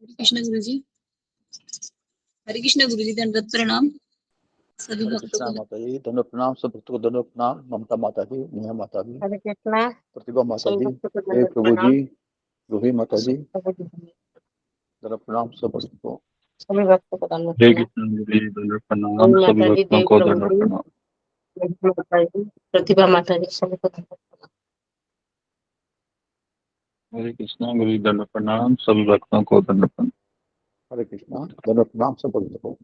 कृष्ण गुरु जी। हरे कृष्ण गुरु जी, दंडवत प्रणाम सभी हरे भक्तों कृष्णा को। माता जी, दंडवत प्रणाम। सब भक्तों को दंडवत प्रणाम। ममता माता जी, नेहा माता जी, हरे कृष्णा प्रतिभा माता जी, संयुक्त को हे दंडवत प्रभु प्रणाम। जी, रूही माता जी, सभी दंडवत प्रणाम सब भक्तों को। भक्तों को दंडवत जय प्रणाम। कृष्ण गुरु जी, दंडवत प्रणाम ओम सभी माता जी, भक्तों देव को प्रभु दंडवत जी, प्रणाम। लक्ष्मी माता जी, प्रतिभा माता जी, सभी को दंडवत प्रणाम। हरे कृष्णा गुरु जी, दंडवत प्रणाम सभी भक्तों को दंडवत प्रणाम। हरे कृष्णा, दंडवत प्रणाम सब भक्तों को।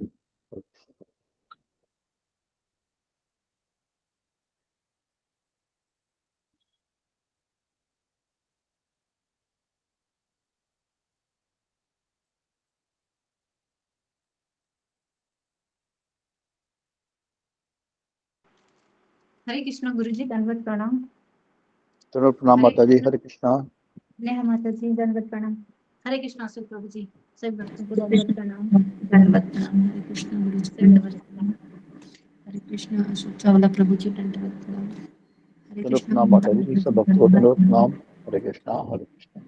हरे कृष्ण गुरु जी, दंडवत प्रणाम। दंडवत प्रणाम माता जी। हरे कृष्णा, नेहा माता जी, दंडवत प्रणाम। हरे कृष्ण सुख प्रभु जी, सभी भक्तों को दंडवत प्रणाम। दंडवत प्रणाम। हरे कृष्ण गुरु जी, दंडवत प्रणाम। हरे कृष्ण अशोक चावला प्रभु जी, दंडवत प्रणाम। हरे दंडवत कृष्ण प्रणाम माता जी, सब भक्तों को दंडवत प्रणाम। हरे कृष्णा, हरे कृष्णा।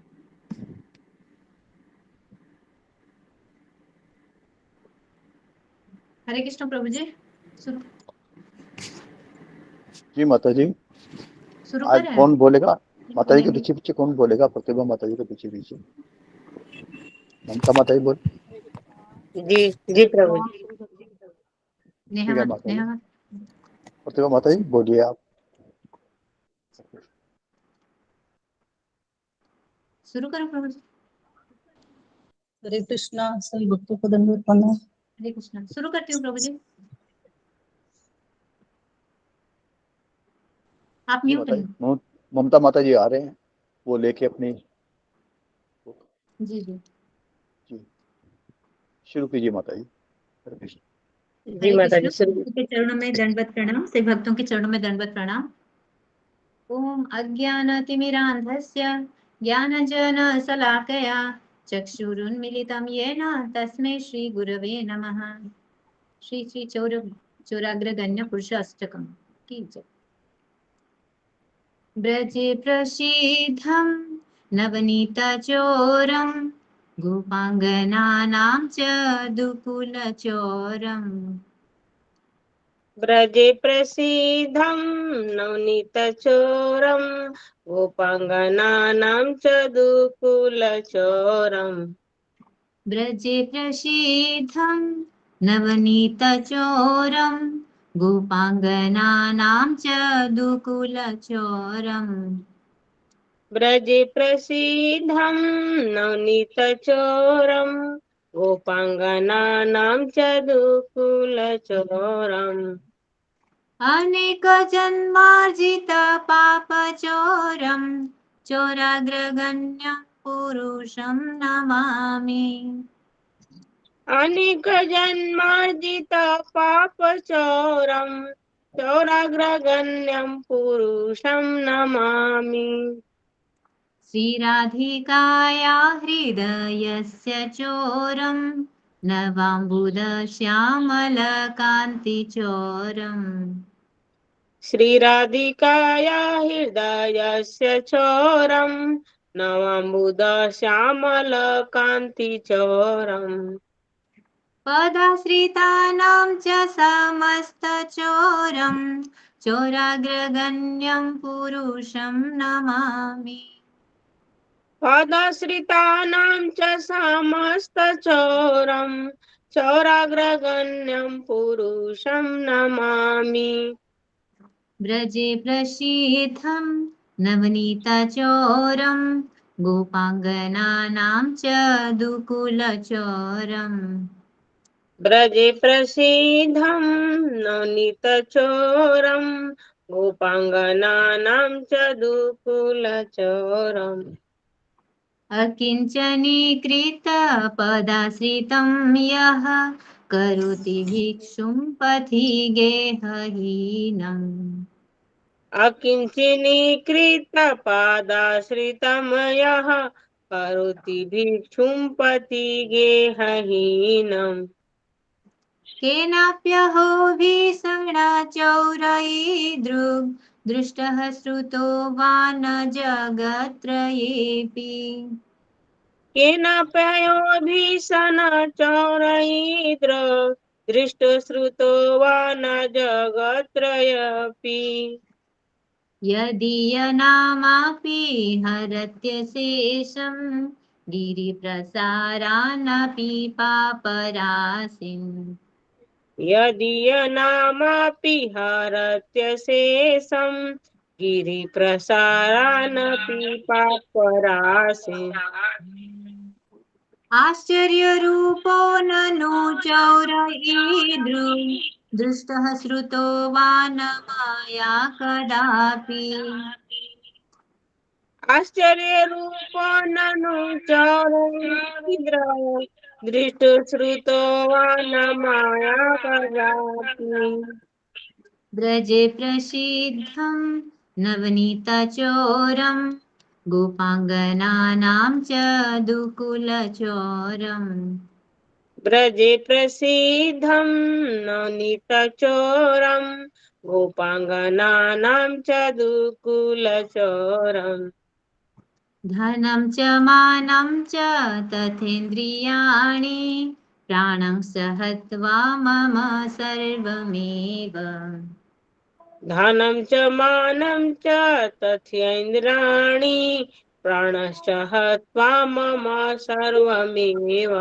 हरे कृष्ण प्रभु जी। जी माता जी, शुरू आज करें? कौन बोलेगा? माता जी के पीछे पीछे कौन बोलेगा? प्रतिभा माता जी के पीछे पीछे ममता माता जी बोल। जी जी प्रभु जी। नेहा ठीक है माता जी। नेहा प्रतिभा माता जी बोलिए आप। शुरू करो प्रभु जी। हरे कृष्णा, सभी भक्तों को दंडवत प्रणाम। हरे कृष्ण शुरू करती हूँ प्रभु जी। आप जी म्यूट माता जी, हैं। ममता माता जी आ रहे हैं, वो लेके अपनी। जी जी। जी शुरू कीजिए माता जी। हरे कृष्ण। जी हरे माता कृष्ण, जी, शुरू। प्रभु के चरणों में दंडवत प्रणाम। सभी भक्तों के चरणों में दंडवत प्रणाम। ओम अज्ञानतिमिरान्धस्य ज्ञानञ्जनशलाकया चक्षुरुन्मीलितं येन तस्मै श्रीगुरवे नमः। श्री श्री चौराग्रगण्य पुरुषाष्टकम् की जय। ब्रजे प्रसीद्धं नवनीतचोरं गोपाङ्गनानां च दुकुलचोरम्। ब्रजे प्रसीद्धं नवनीतचोरं गोपाङ्गनानां च दुकुलचोरम्। ब्रजे प्रसीद्धं नवनीतचोरं गोपाङ्गनानां च दुकुलचोरम्। ब्रजे प्रसीद्धं नवनीतचोरं गोपाङ्गनानां च दुकुलचोरम्। अनेकजन्मार्जितपापचोरं चोराग्रगण्यं पुरुषं नमामि। अनेकजन्मार्जितपापचोरं चोराग्रगण्यं पुरुषं नमामि। श्रीराधिकाया हृदयस्य चोरं नवाम्बुदश्यामलकान्तिचोरम्। श्रीराधिकाया हृदयस्य चोरं नवाम्बुदश्यामलकान्तिचोरम्। पदाश्रितानां च समस्तचोरं चोराग्रगण्यं पुरुषं नमामि। पदाश्रितानां च समस्तचोरं चोराग्रगण्यं पुरुषं नमामि। ब्रजे प्रसीद्धं नवनीतचोरं गोपाङ्गनानां च दुकुलचोरम्। ब्रजे प्रसीद्धं नवनीतचोरं गोपाङ्गनानां च दुकुलचोरम्। अकिञ्चनीकृतपदाश्रितं यः करोति भिक्षुं पथि गेहहीनम्। अकिञ्चनीकृतपादाश्रितं यः करोति भिक्षुं पतिगेहहीनम्। केनाप्यहो भीषणचौरैर्दृग् दृष्टः श्रुतो वा न जगत्त्रयेऽपि। केनाप्ययो भीषण चौरैद्र दृष्टश्रुतो वा न जगत्त्रयपि यदीयनामापि हरत्यशेषं गिरिप्रसारानपि पापराशिम् यदीयनामापि हरत्यशेषं गिरिप्रसारानपि पापराशि आश्चर्यरूपो ननु चौरईदृ दृष्टः श्रुतो वा न मया कदापि आश्चर्यरूपो ननु चौरैन्द्र दृष्टश्रुतो वा न माया कदापि ब्रजे प्रसिद्धं नवनीतचोरं गोपाङ्गनानां च दुकुलचोरम् ब्रजे प्रसिद्धं नवनीतचोरं गोपाङ्गनानां च दुकुलचोरम् धनं च मानं च तथेन्द्रियाणि प्राणं सहत्वा मम सर्वमेव धनं च मानं च तथेन्द्राणि प्राणश्च हत्वा मम सर्वमेव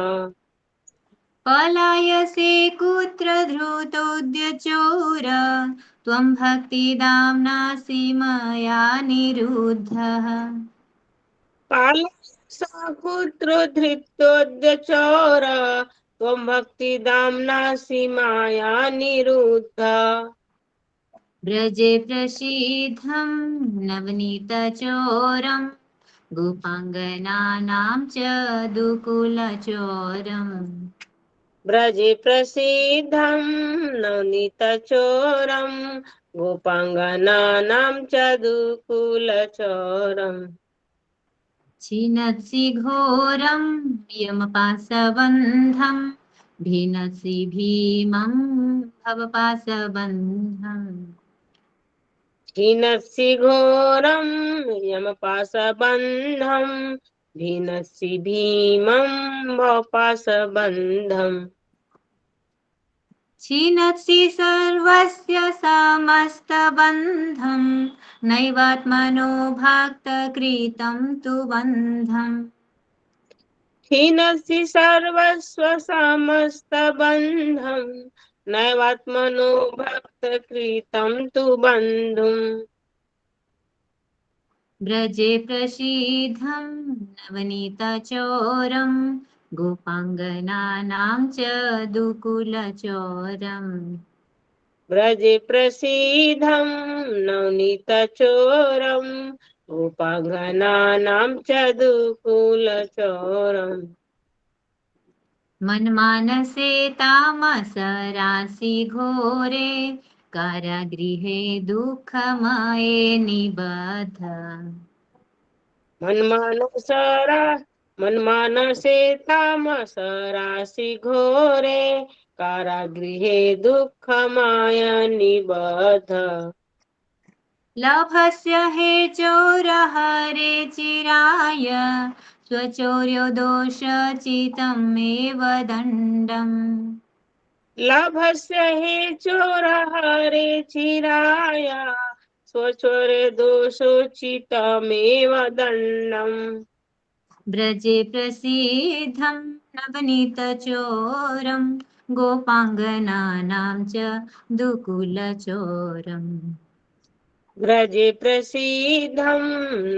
पलायसे कुत्र धृतोऽद्यचोर त्वं भक्तिदाम्नासि मया निरुद्धः पालसपुत्रो धृतोऽद्यचोर त्वं भक्तिदाम्नासि माया निरुद्ध ब्रजे प्रसीद्धं नवनीतचोरं गोपाङ्गनानां च दुकुलचोरम् ब्रजे प्रसिद्धं नवनीतचोरं गोपाङ्गनानां च दुकुलचोरम् छिनत्सि घोरं यमपाशबन्धं भिनसि भीमं भवपाशबन्धम् भिनस्सि घोरं यमपाशबन्धं भिनस्सि भीमं भवपाशबन्धम् छिनत्सि सर्वस्य समस्तबन्धं नैवात्मनो भक्तकृतं तु बन्धम् हीनसि सर्वस्वसमस्तबन्धं नैवात्मनो भक्तकृतं तु बन्धुम् ब्रजे प्रसीद्धं नवनीतचोरं गोपाङ्गनानां च दुकुलचोरम् ब्रजे प्रसीद्धं नवनीतचोरं गोपाङ्गनानां च दुकुलचोरम् मन्मानसे तामसरासि घोरे कारागृहे दुःखमये निबद्ध मन्मानसे तामसरासि घोरे कारागृहे दुःखमाय निबद्ध लभस्य हे चोरहरे चिराय स्वचौर्यो दोषचितमेव दण्डम् लभस्य हे चोरहरे चिराय स्वचोरे दोषोचितमेव दण्डम् ब्रजे प्रसीद्धं नवनीतचोरं गोपाङ्गनानां च दुकुलचोरम् ब्रजे प्रसीद्धं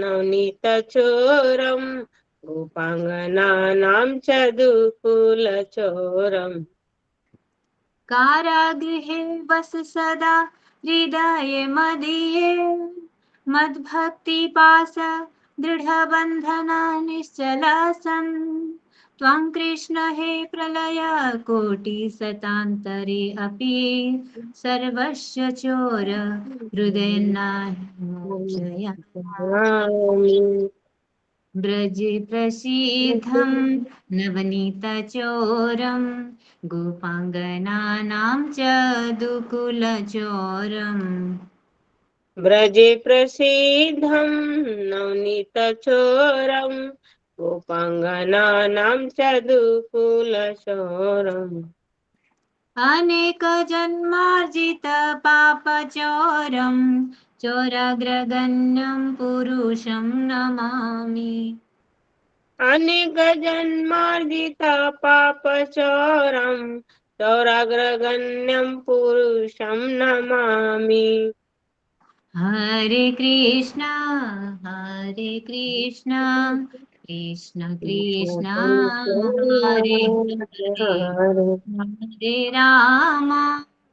नवनीतचोरं गोपाङ्गनानां च दुकुलचोरम् कारागृहे वस सदा हृदये मदीये मद्भक्तिपाश दृढबन्धना निश्चला सन् त्वं कृष्ण हे प्रलय कोटिशतान्तरे अपि सर्वस्य चोर हृदयेनामोचय ब्रजे प्रसीद्धं नवनीतचोरं गोपाङ्गनानां च दुकुलचोरम् ब्रजे प्रसीद्धं नवनीतचोरं गोपाङ्गनानां चदुकुलशौरम् अनेक जन्मार्जित पापचोरं चोराग्रगण्यं पुरुषं नमामि। अनेक जन्मार्जित पापचोरं चौराग्रगण्यं पुरुषं नमामि। हरे कृष्णा कृष्ण कृष्ण हरे हरे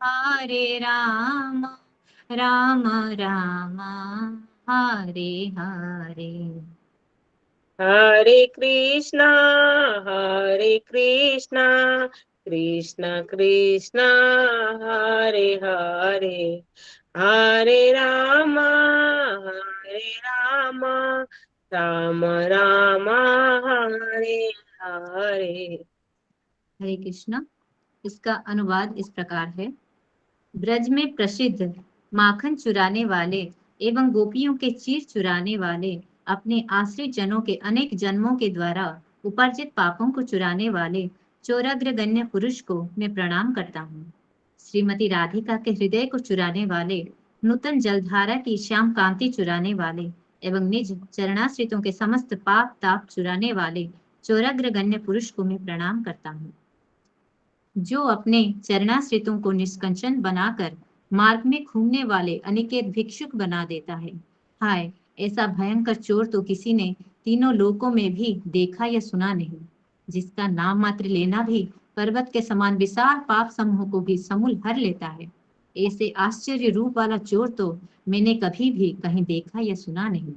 हरे राम राम राम हरे हरे। हरे कृष्णा कृष्ण कृष्ण हरे हरे हरे राम राम राम हरे हरे। हरे कृष्णा। इसका अनुवाद इस प्रकार है। ब्रज में प्रसिद्ध माखन चुराने वाले एवं गोपियों के चीर चुराने वाले, अपने आश्रित जनों के अनेक जन्मों के द्वारा उपार्जित पापों को चुराने वाले चोराग्रगण्य पुरुष को मैं प्रणाम करता हूँ। श्रीमती राधिका के हृदय को चुराने वाले, नूतन जलधारा की श्याम कांति चुराने वाले एवं निज चरणाश्रितों के समस्त पाप ताप चुराने वाले चोराग्रगण्य पुरुष को मैं प्रणाम करता हूँ। जो अपने चरणाश्रितों को निष्कंचन बनाकर मार्ग में घूमने वाले अनिकेत भिक्षुक बना देता है। हाय, ऐसा भयंकर चोर तो किसी ने तीनों लोकों में भी देखा या सुना नहीं, जिसका नाम मात्र लेना भी पर्वत के समान विशाल पाप समूह को भी समूल हर लेता है। ऐसे आश्चर्य रूप वाला चोर तो मैंने कभी भी कहीं देखा या सुना नहीं।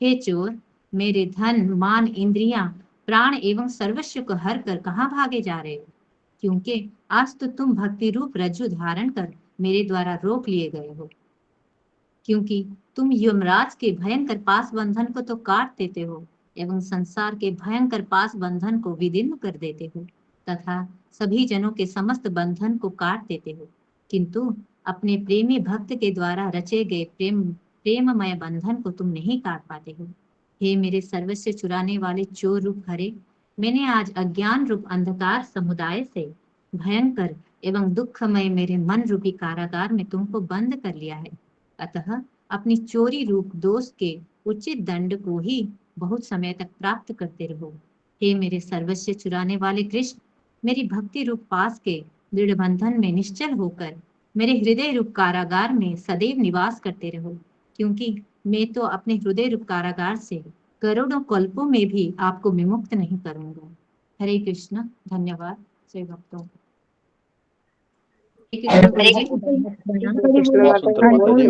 हे चोर, मेरे धन मान इंद्रियां प्राण एवं सर्वस्व को हर कर कहाँ भागे जा रहे हो? क्योंकि आज तो तुम भक्ति रूप रज्जु धारण कर मेरे द्वारा रोक लिए गए हो। क्योंकि तुम यमराज के भयंकर पास बंधन को तो काट देते हो एवं संसार के भयंकर पास बंधन को विदीर्ण कर देते हो तथा सभी जनों के समस्त बंधन को काट देते हो, किंतु अपने प्रेमी भक्त के द्वारा रचे गए प्रेममय बंधन को तुम नहीं काट पाते हो। हे मेरे सर्वस्व चुराने वाले चोर रूप हरे, मैंने आज अज्ञान रूप अंधकार समुदाय से भयंकर एवं दुखमय मेरे मन रूपी कारागार में तुमको बंद कर लिया है। अतः अपनी चोरी रूप दोष के उचित दंड को ही बहुत समय तक प्राप्त करते रहो। हे मेरे सर्वस्व चुराने वाले कृष्ण, मेरी भक्ति रूप पास के दृढ़ बंधन में निश्चल होकर मेरे हृदय रूप कारागार में सदैव निवास करते रहो, क्योंकि मैं तो अपने हृदय रूप कारागार से करोड़ों कल्पों में भी आपको विमुक्त नहीं करूंगा। हरे कृष्ण। धन्यवाद सभी भक्तों। हरे कृष्ण बात सुनते हो माता जी?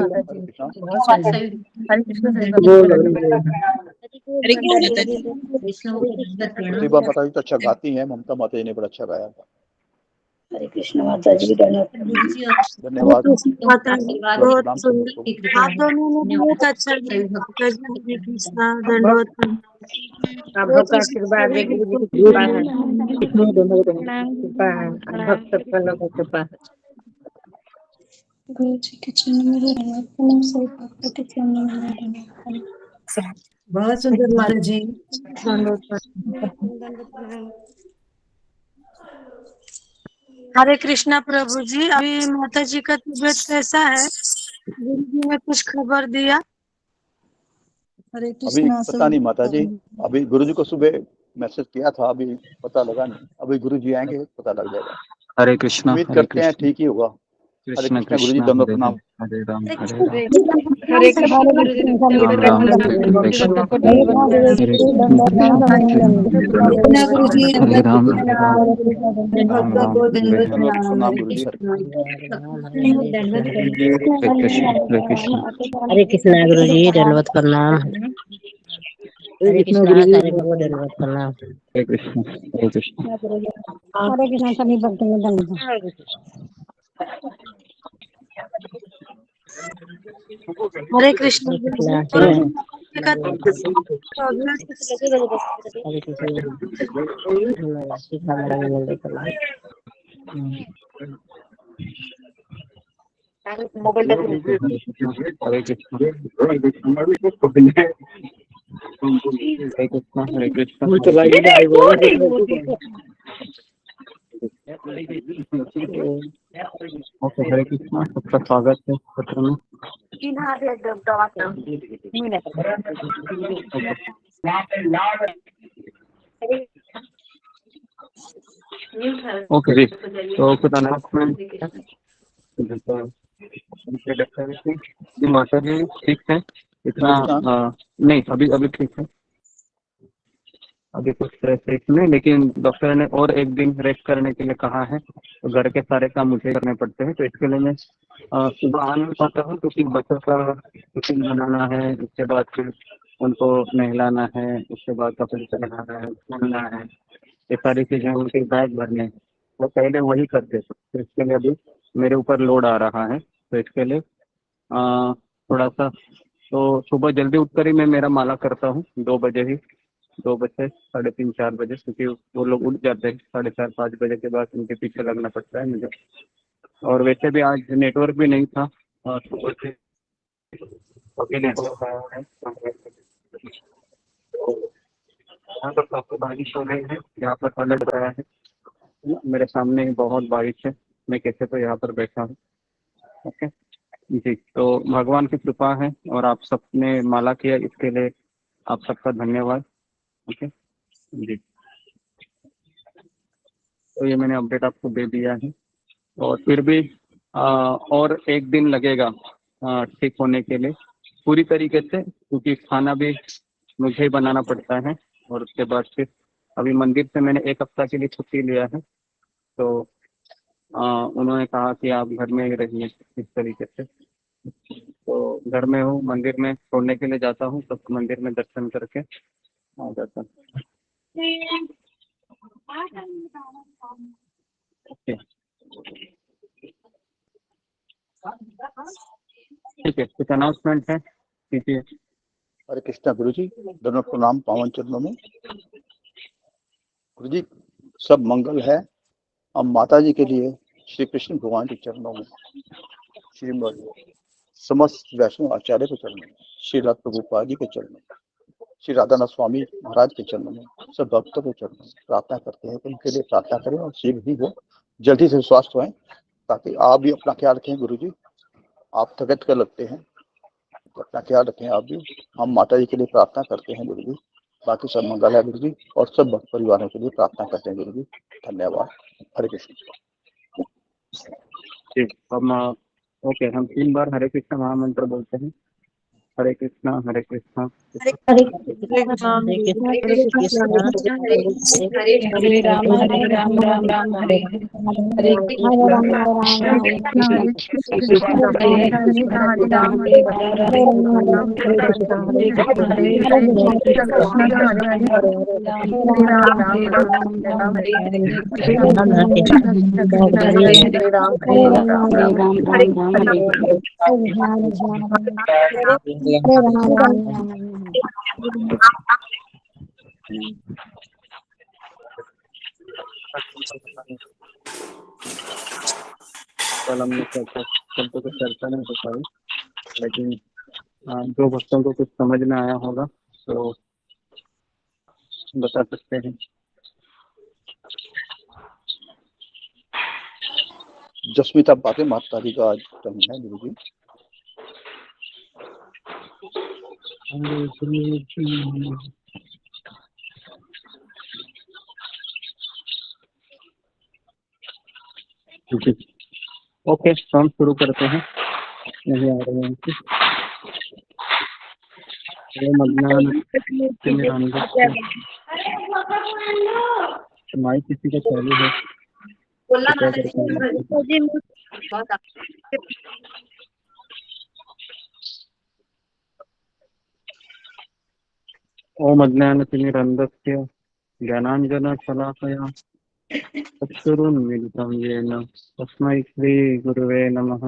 हरे कृष्ण। प्रतिभा माता जी तो अच्छा गाती हैं, ममता माता जी ने बड़ा अच्छा गाया था। हरे कृष्ण माता जी, धन्यवाद। बहुत सुंदर। आप दोनों ने बहुत अच्छा हरे कृष्णा दंडवत भक्त आशीर्वाद है, गुरु जी की कृपा है, कृपा है, भक्त सबका कृपा है। गुरु जी के चरणों में धन्यवाद, सभी भक्तों के चरणों में धन्यवाद। बहुत सुंदर माता जी। हरे कृष्णा प्रभु जी, अभी माता जी का तबीयत कैसा है? गुरु जी ने कुछ खबर दिया? अभी पता नहीं माता जी, अभी गुरु जी को सुबह मैसेज किया था, अभी पता लगा नहीं। अभी गुरु जी आएंगे पता लग जाएगा। हरे कृष्णा। उम्मीद करते हैं ठीक ही होगा। हरे कृष्णा गुरु जी, दंडवत प्रणाम। हरे राम हरे कृष्ण गुरु जी, राम राम हरे कृष्ण हरे राम राम राम प्रणाम गुरु जी। हरे कृष्ण हरे कृष्ण हरे कृष्ण गुरु जी, दंडवत प्रणाम। हरे कृष्ण सारे भगवान दंडवत प्रणाम। हरे कृष्ण हरे कृष्ण हरे कृष्णा सभी भक्तों में धन्यवाद। हरे कृष्ण मोबाइल हरे कृष्ण हरे कृष्णा हरे कृष्णा ओके हरे कृष्णा, सबका स्वागत है सत्र में। ओके जी, तो कुछ अनाउंसमेंट माता जी ठीक है इतना नहीं, अभी अभी ठीक है, अभी कुछ ठीक नहीं, लेकिन डॉक्टर ने और एक दिन रेस्ट करने के लिए कहा है, तो घर के सारे काम मुझे करने पड़ते हैं, तो इसके लिए मैं सुबह आ नहीं पाता हूँ, क्योंकि बच्चों का टिफिन बनाना है, उसके बाद फिर उनको नहलाना है, उसके बाद कपड़े पहनाना है, खोलना है, ये सारी चीजें, उनके बैग भरने, वो पहले वही करते थे, तो इसके लिए अभी मेरे ऊपर लोड आ रहा है, तो इसके लिए थोड़ा सा, तो सुबह जल्दी उठकर ही मैं मेरा माला करता हूँ, 2 बजे ही, 2 बजे 3:30 4 बजे, क्योंकि वो लोग उठ जाते हैं 4:30 5 बजे के बाद, उनके पीछे लगना पड़ता है मुझे, और वैसे भी आज नेटवर्क भी नहीं था, और सुबह से अभी नेटवर्क आया है, यहाँ पर काफी बारिश हो रही है, यहाँ पर अलर्ट आया है, मेरे सामने ही बहुत बारिश है, मैं कैसे तो यहाँ पर बैठा हूँ। ओके जी, तो भगवान की कृपा है, और आप सबने माला किया, इसके लिए आप सबका धन्यवाद। ओके जी, तो ये मैंने अपडेट आपको दे दिया है, और फिर भी और एक दिन लगेगा ठीक होने के लिए पूरी तरीके से, क्योंकि खाना भी मुझे ही बनाना पड़ता है, और उसके बाद फिर अभी मंदिर से मैंने 1 हफ्ता के लिए छुट्टी लिया है, तो उन्होंने कहा कि आप घर में ही रहिए इस तरीके से, तो घर में हूँ, मंदिर में छोड़ने के लिए जाता हूँ, तब मंदिर में दर्शन करके आ जाता हूँ। ओके ठीक है, कुछ अनाउंसमेंट है कीजिए। हरे कृष्णा गुरु जी, दोनों प्रणाम पावन चरणों में। गुरु जी सब मंगल है, हम माता जी के लिए श्री कृष्ण भगवान के चरणों में, श्रीमद समस्त वैष्णव आचार्य के चरणों में, श्री राधा प्रभुपाद जी के चरणों में, श्री राधानाथ स्वामी महाराज के चरणों में, सब भक्तों के चरणों में प्रार्थना करते हैं कि उनके लिए प्रार्थना करें, और शीघ्र ही वो जल्दी से स्वस्थ हों, ताकि आप भी अपना ख्याल रखें। गुरु जी आप तबियत कर लगते हैं, तो अपना ख्याल रखें आप भी, हम माता जी के लिए प्रार्थना करते हैं गुरु जी, बाकी सब मंगल है गुरु जी, और सब भक्त परिवारों के लिए प्रार्थना करते हैं गुरु जी। धन्यवाद। हरे कृष्ण। ठीक, हम ओके, हम 3 बार हरे कृष्ण महामंत्र बोलते हैं। हरे कृष्णा हरे कृष्णा हरे राम राम राम हरे हरे कृष्ण कृष्ण कृष्ण हरे राम कल हमने चर्चा नहीं हो पाई, लेकिन जो भक्तों को कुछ समझ में आया होगा तो बता सकते हैं। जसमीता बातें माता जी का आज टर्म है गुरु जी। ओके, तो हम शुरू करते हैं। नहीं आ रहे हैं माइक किसी का चालू है? ओम अज्ञानतिमिरन्धस्य ज्ञानाञ्जनशलाकया चक्षुरुन्मीलितं येन तस्मै श्रीगुरुवे नमः।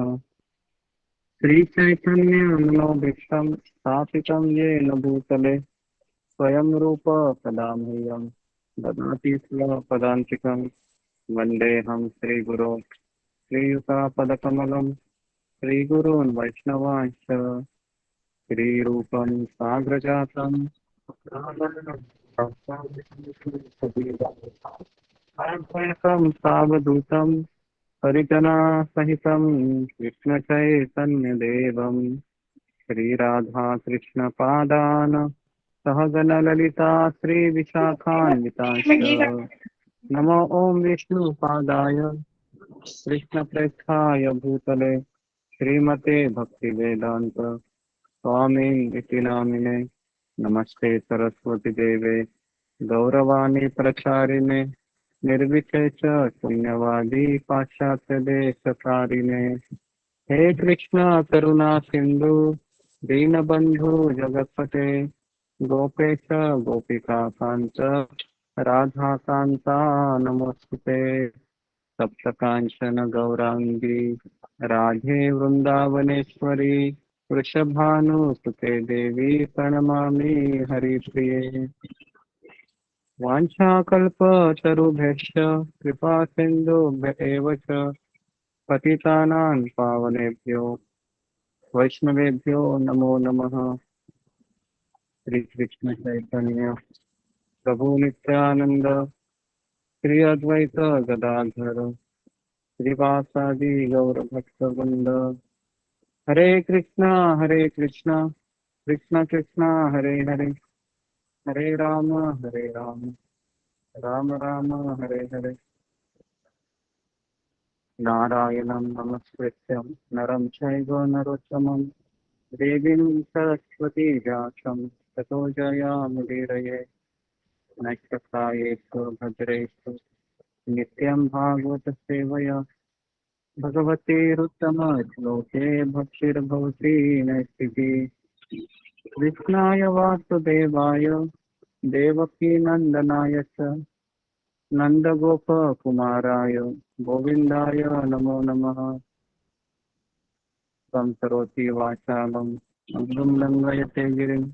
श्रीचैतन्यमनोभीष्टं स्थापितं येन भूतले स्वयं रूप कदा मह्यं ददाति स्वपदान्तिकं। वन्देऽहं श्रीगुरो श्रीयुतापदकमलं श्रीगुरून् वैष्णवांश्च श्रीरूपं साग्रजातं सावधूतं परिजना सहितं कृष्ण चैतन्य देवं श्रीराधा कृष्ण पादान सहगन ललिता श्री विशाखान्वितांश्च नमो ओम विष्णु पादाय कृष्ण प्रेष्ठाय भूतले श्रीमते भक्ति वेदांत स्वामी इति नामिने नमस्ते सरस्वती देवे गौरवाणी प्रचारिणे निर्विशेष शून्यवादी पाश्चात्य देशकारिणे हे कृष्ण करुणा सिंधु दीनबंधु जगतपते गोपेश गोपिका कांत राधा कांता नमोस्तुते सप्तकांचन गौरांगी राधे वृंदावनेश्वरी वृषभानुसुते देवी प्रणमामि हरिप्रिये वाञ्छाकल्पतरुभ्यश्च कृपा सिन्धुभ्य एव च पतितानां पावनेभ्यो वैष्णवेभ्यो नमो नमः। श्री कृष्ण चैतन्य प्रभु नित्यानंद श्री अद्वैत गदाधर श्रीवासादि गौर भक्तवृंद हरे कृष्णा कृष्ण कृष्णा हरे हरे हरे राम राम राम हरे हरे नारायणं नमस्कृत्यं नरं चैव नरोत्तमं देवीं सरस्वती व्यासं ततो जयामुदीरये नक्षत्रायेषु भद्रेषु नित्यं भागवत सेवया भगवतीरुत्तमश्लोके भक्तिर्भवती नैष्टिकी कृष्णाय वासुदेवाय देवकी नंदनाय च नंदगोपकुमाराय गोविन्दाय नमो नमः। तं करोति वाचालं मधुरं लङ्घयते गिरिं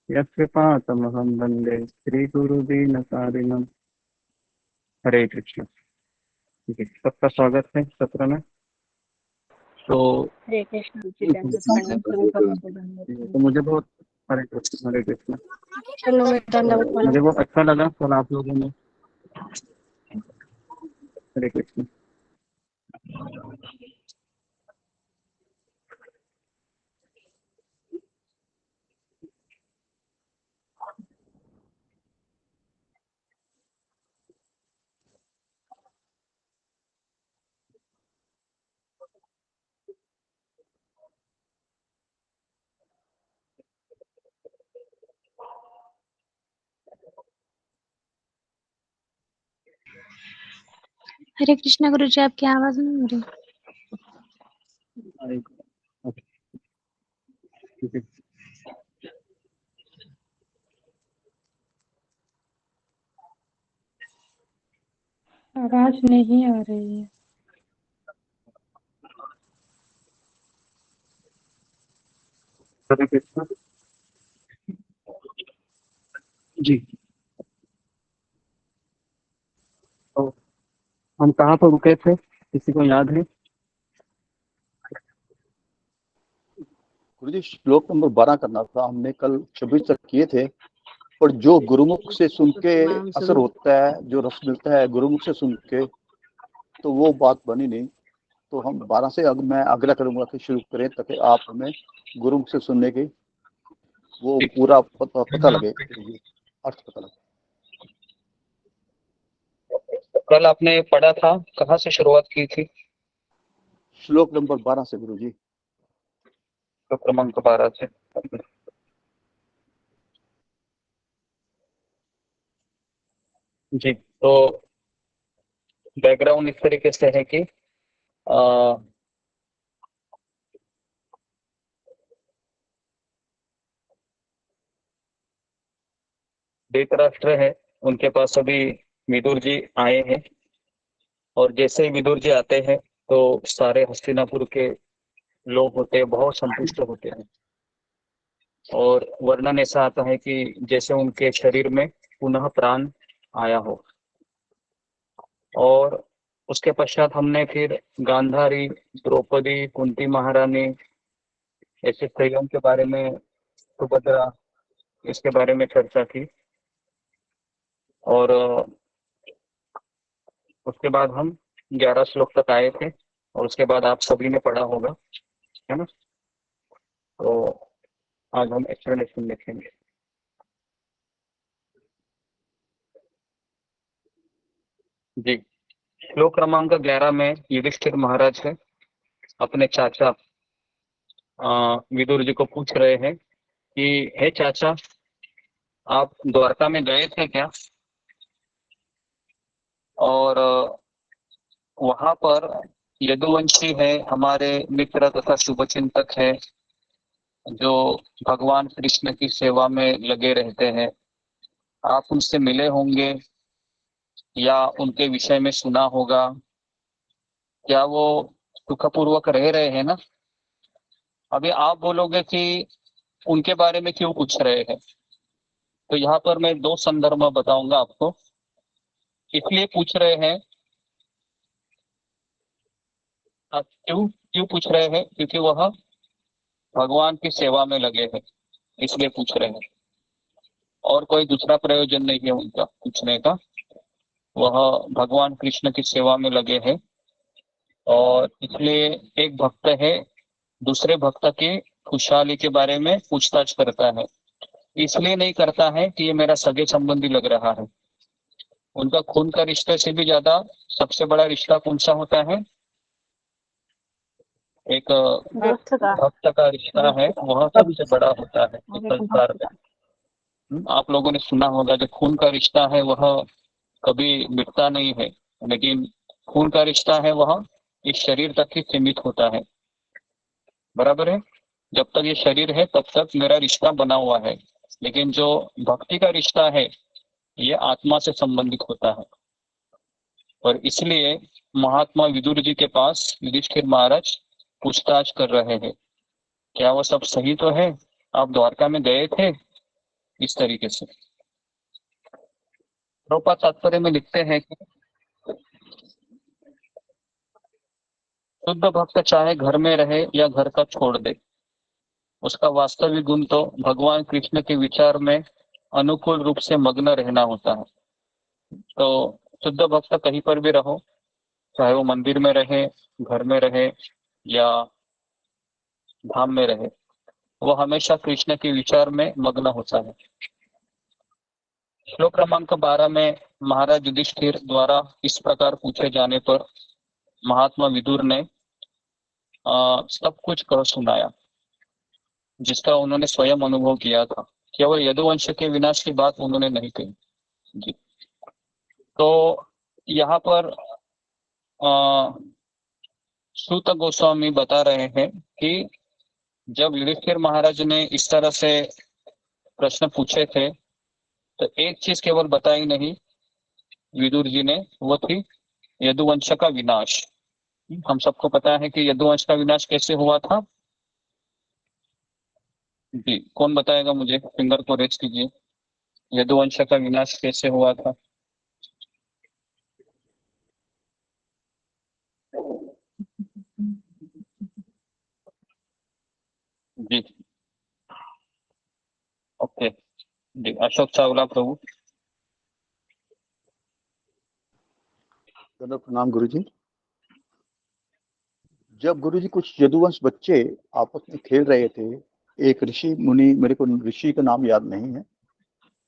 यत्कृपातमहं वन्दे श्रीगुरुदीनकारिणं। हरे कृष्ण। जी, सबका स्वागत है सत्र में। तो हरे कृष्ण जी, दंडवत प्रणाम सभी भक्तों को दंडवत तो मुझे बहुत हरे कृष्ण चलो मैं दंडवत मुझे प्रणाम। बहुत अच्छा लगा कल आप लोगों ने। हरे कृष्ण। हरे कृष्णा गुरु जी, आपकी आवाज नहीं आ रही। हरे ठीक है। आवाज नहीं आ रही है। हरे कृष्ण। जी, तो हम कहाँ पर रुके थे, किसी को याद है? गुरुजी श्लोक नंबर 12 करना था, हमने कल 26 तक किए थे। पर जो गुरुमुख से सुन के असर होता है, जो रस मिलता है गुरुमुख से सुन के, तो वो बात बनी नहीं। तो हम 12 से मैं आग्रह करूंगा कि शुरू करें, ताकि आप हमें गुरुमुख से सुनने की वो पूरा पता लगे, अर्थ पता लगे। कल आपने पढ़ा था, कहाँ से शुरुआत की थी? श्लोक नंबर 12 से गुरुजी। तो क्रमांक 12 से। जी, तो बैकग्राउंड इस तरीके से है कि धृतराष्ट्र है, उनके पास अभी विदुर जी आए हैं, और जैसे ही विदुर जी आते हैं तो सारे हस्तिनापुर के लोग होते हैं बहुत संतुष्ट होते हैं, और वर्णन ऐसा आता है कि जैसे उनके शरीर में पुनः प्राण आया हो। और उसके पश्चात हमने फिर गांधारी, द्रौपदी, कुंती महारानी, ऐसे स्त्रियों के बारे में, सुभद्रा, इसके बारे में चर्चा की और उसके बाद हम 11 श्लोक तक आए थे और उसके बाद आप सभी ने पढ़ा होगा, है ना। तो आज हम एक्सप्लेनेशन देखेंगे। जी, श्लोक क्रमांक 11 में युधिष्ठिर महाराज है अपने चाचा विदुर जी को पूछ रहे हैं कि हे चाचा, आप द्वारका में गए थे क्या? और वहां पर यदुवंशी है, हमारे मित्र तथा शुभचिंतक है, जो भगवान कृष्ण की सेवा में लगे रहते हैं। आप उनसे मिले होंगे या उनके विषय में सुना होगा। क्या वो सुखपूर्वक रह रहे हैं ना? अभी आप बोलोगे कि उनके बारे में क्यों पूछ रहे हैं, तो यहाँ पर मैं 2 संदर्भ बताऊंगा आपको। इसलिए पूछ रहे हैं, आप क्यों क्यों पूछ रहे हैं? क्योंकि वह भगवान की सेवा में लगे हैं, इसलिए पूछ रहे हैं। और कोई दूसरा प्रयोजन नहीं है उनका पूछने का। वह भगवान कृष्ण की सेवा में लगे हैं और इसलिए एक भक्त है दूसरे भक्त की खुशहाली के बारे में पूछताछ करता है। इसलिए नहीं करता है कि ये मेरा सगे संबंधी लग रहा है। उनका खून का रिश्ते से भी ज्यादा सबसे बड़ा रिश्ता कौन सा होता है? एक भक्त का रिश्ता है, वह सबसे बड़ा होता है इस संसार में। आप लोगों ने सुना होगा, जो खून का रिश्ता है वह कभी मिटता नहीं है, लेकिन खून का रिश्ता है वह इस शरीर तक ही सीमित होता है। बराबर है? जब तक ये शरीर है तब तक मेरा रिश्ता बना हुआ है, लेकिन जो भक्ति का रिश्ता है ये आत्मा से संबंधित होता है। और इसलिए महात्मा विदुर जी के पास युधिष्ठिर महाराज पूछताछ कर रहे हैं, क्या वो सब सही तो है? आप द्वारका में गए थे? इस तरीके से प्रभुपाद तात्पर्य में लिखते हैं कि शुद्ध भक्त चाहे घर में रहे या घर का छोड़ दे, उसका वास्तविक गुण तो भगवान कृष्ण के विचार में अनुकूल रूप से मग्न रहना होता है। तो शुद्ध भक्त कहीं पर भी रहो, चाहे वो मंदिर में रहे, घर में रहे या धाम में रहे, वो हमेशा कृष्ण के विचार में मग्न होता है। श्लोक क्रमांक 12 में महाराज युधिष्ठिर द्वारा इस प्रकार पूछे जाने पर महात्मा विदुर ने सब कुछ कह सुनाया, जिसका उन्होंने स्वयं अनुभव किया था। केवल यदुवंश के विनाश की बात उन्होंने नहीं कही जी। तो यहाँ पर सूत गोस्वामी बता रहे हैं कि जब युधिष्ठिर महाराज ने इस तरह से प्रश्न पूछे थे तो एक चीज केवल बताई नहीं विदुर जी ने, वो थी यदुवंश का विनाश। हम सबको पता है कि यदुवंश का विनाश कैसे हुआ था जी। कौन बताएगा मुझे? फिंगर को रेज कीजिए। यदुवंश का विनाश कैसे हुआ था? जी ओके जी, अशोक चावला प्रभु। प्रणाम गुरुजी। जब गुरुजी कुछ यदुवंश बच्चे आपस में खेल रहे थे, एक ऋषि मुनि, मेरे को ऋषि का नाम याद नहीं है,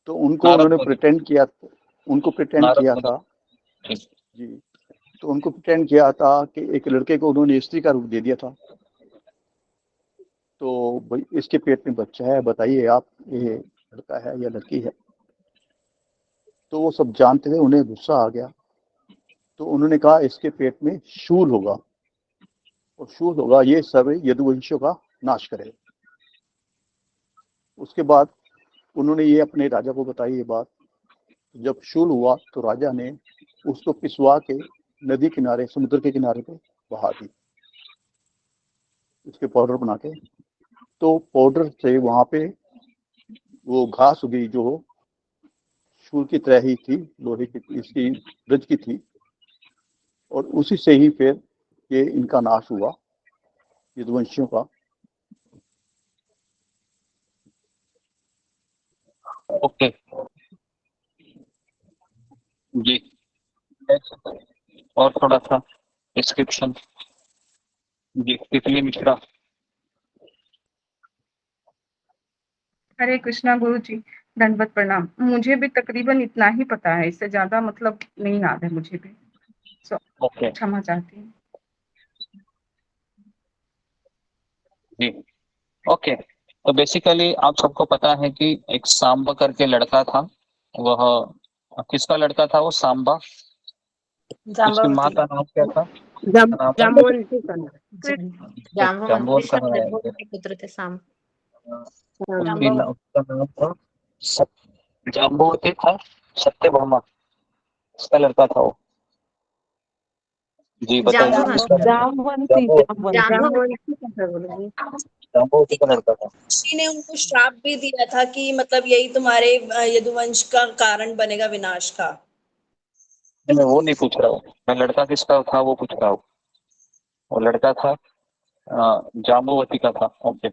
तो उनको उन्होंने प्रिटेंड किया था जी। तो उनको प्रिटेंड किया था कि एक लड़के को उन्होंने स्त्री का रूप दे दिया था। तो भाई इसके पेट में बच्चा है, बताइए आप ये लड़का है या लड़की है? तो वो सब जानते थे, उन्हें गुस्सा आ गया। तो उन्होंने कहा इसके पेट में शूल होगा और शूल होगा, ये सब यदुवंशियों का नाश करेगा। उसके बाद उन्होंने ये अपने राजा को बताई ये बात। जब शूल हुआ तो राजा ने उसको पिसवा के नदी किनारे, समुद्र के किनारे पे बहा दी, उसके पाउडर बना के। तो पाउडर से वहां पे वो घास उगी जो शूल की तरह ही थी, लोहे की, इसकी ब्रज की थी, और उसी से ही फिर ये इनका नाश हुआ, यदुवंशियों का। ओके जी, और थोड़ा सा डिस्क्रिप्शन जी, तितली मिश्रा। हरे कृष्णा गुरु जी, दंडवत प्रणाम। मुझे भी तकरीबन इतना ही पता है, इससे ज्यादा मतलब नहीं याद है मुझे भी। ओके क्षमा चाहती हूँ। जी, ओके। तो बेसिकली आप सबको पता है कि एक सांबा करके लड़का था। वह किसका लड़का था? वो सांबा। उसकी माँ का नाम क्या था? नाम था जामवंती का नाम। जाम्बवंत जम्बोर का कृष्ण है। जाम्बवंत के पुत्र थे साम उसका नाम था जाम्बवती था, सत्यभामा उसका लड़का था वो। जी बताइए जाम्बवंत किसका लड़का? जामवंती जाम्बवती जाम्बवंत जामवंती का था बोलो जी। जाम्बवती का लड़का था। ऋषि ने उनको श्राप भी दिया था कि मतलब यही तुम्हारे यदुवंश का कारण बनेगा विनाश का। मैं वो नहीं पूछ रहा हूँ, मैं लड़का किसका था वो पूछ रहा हूँ। वो लड़का था जाम्बवती का था। ओके,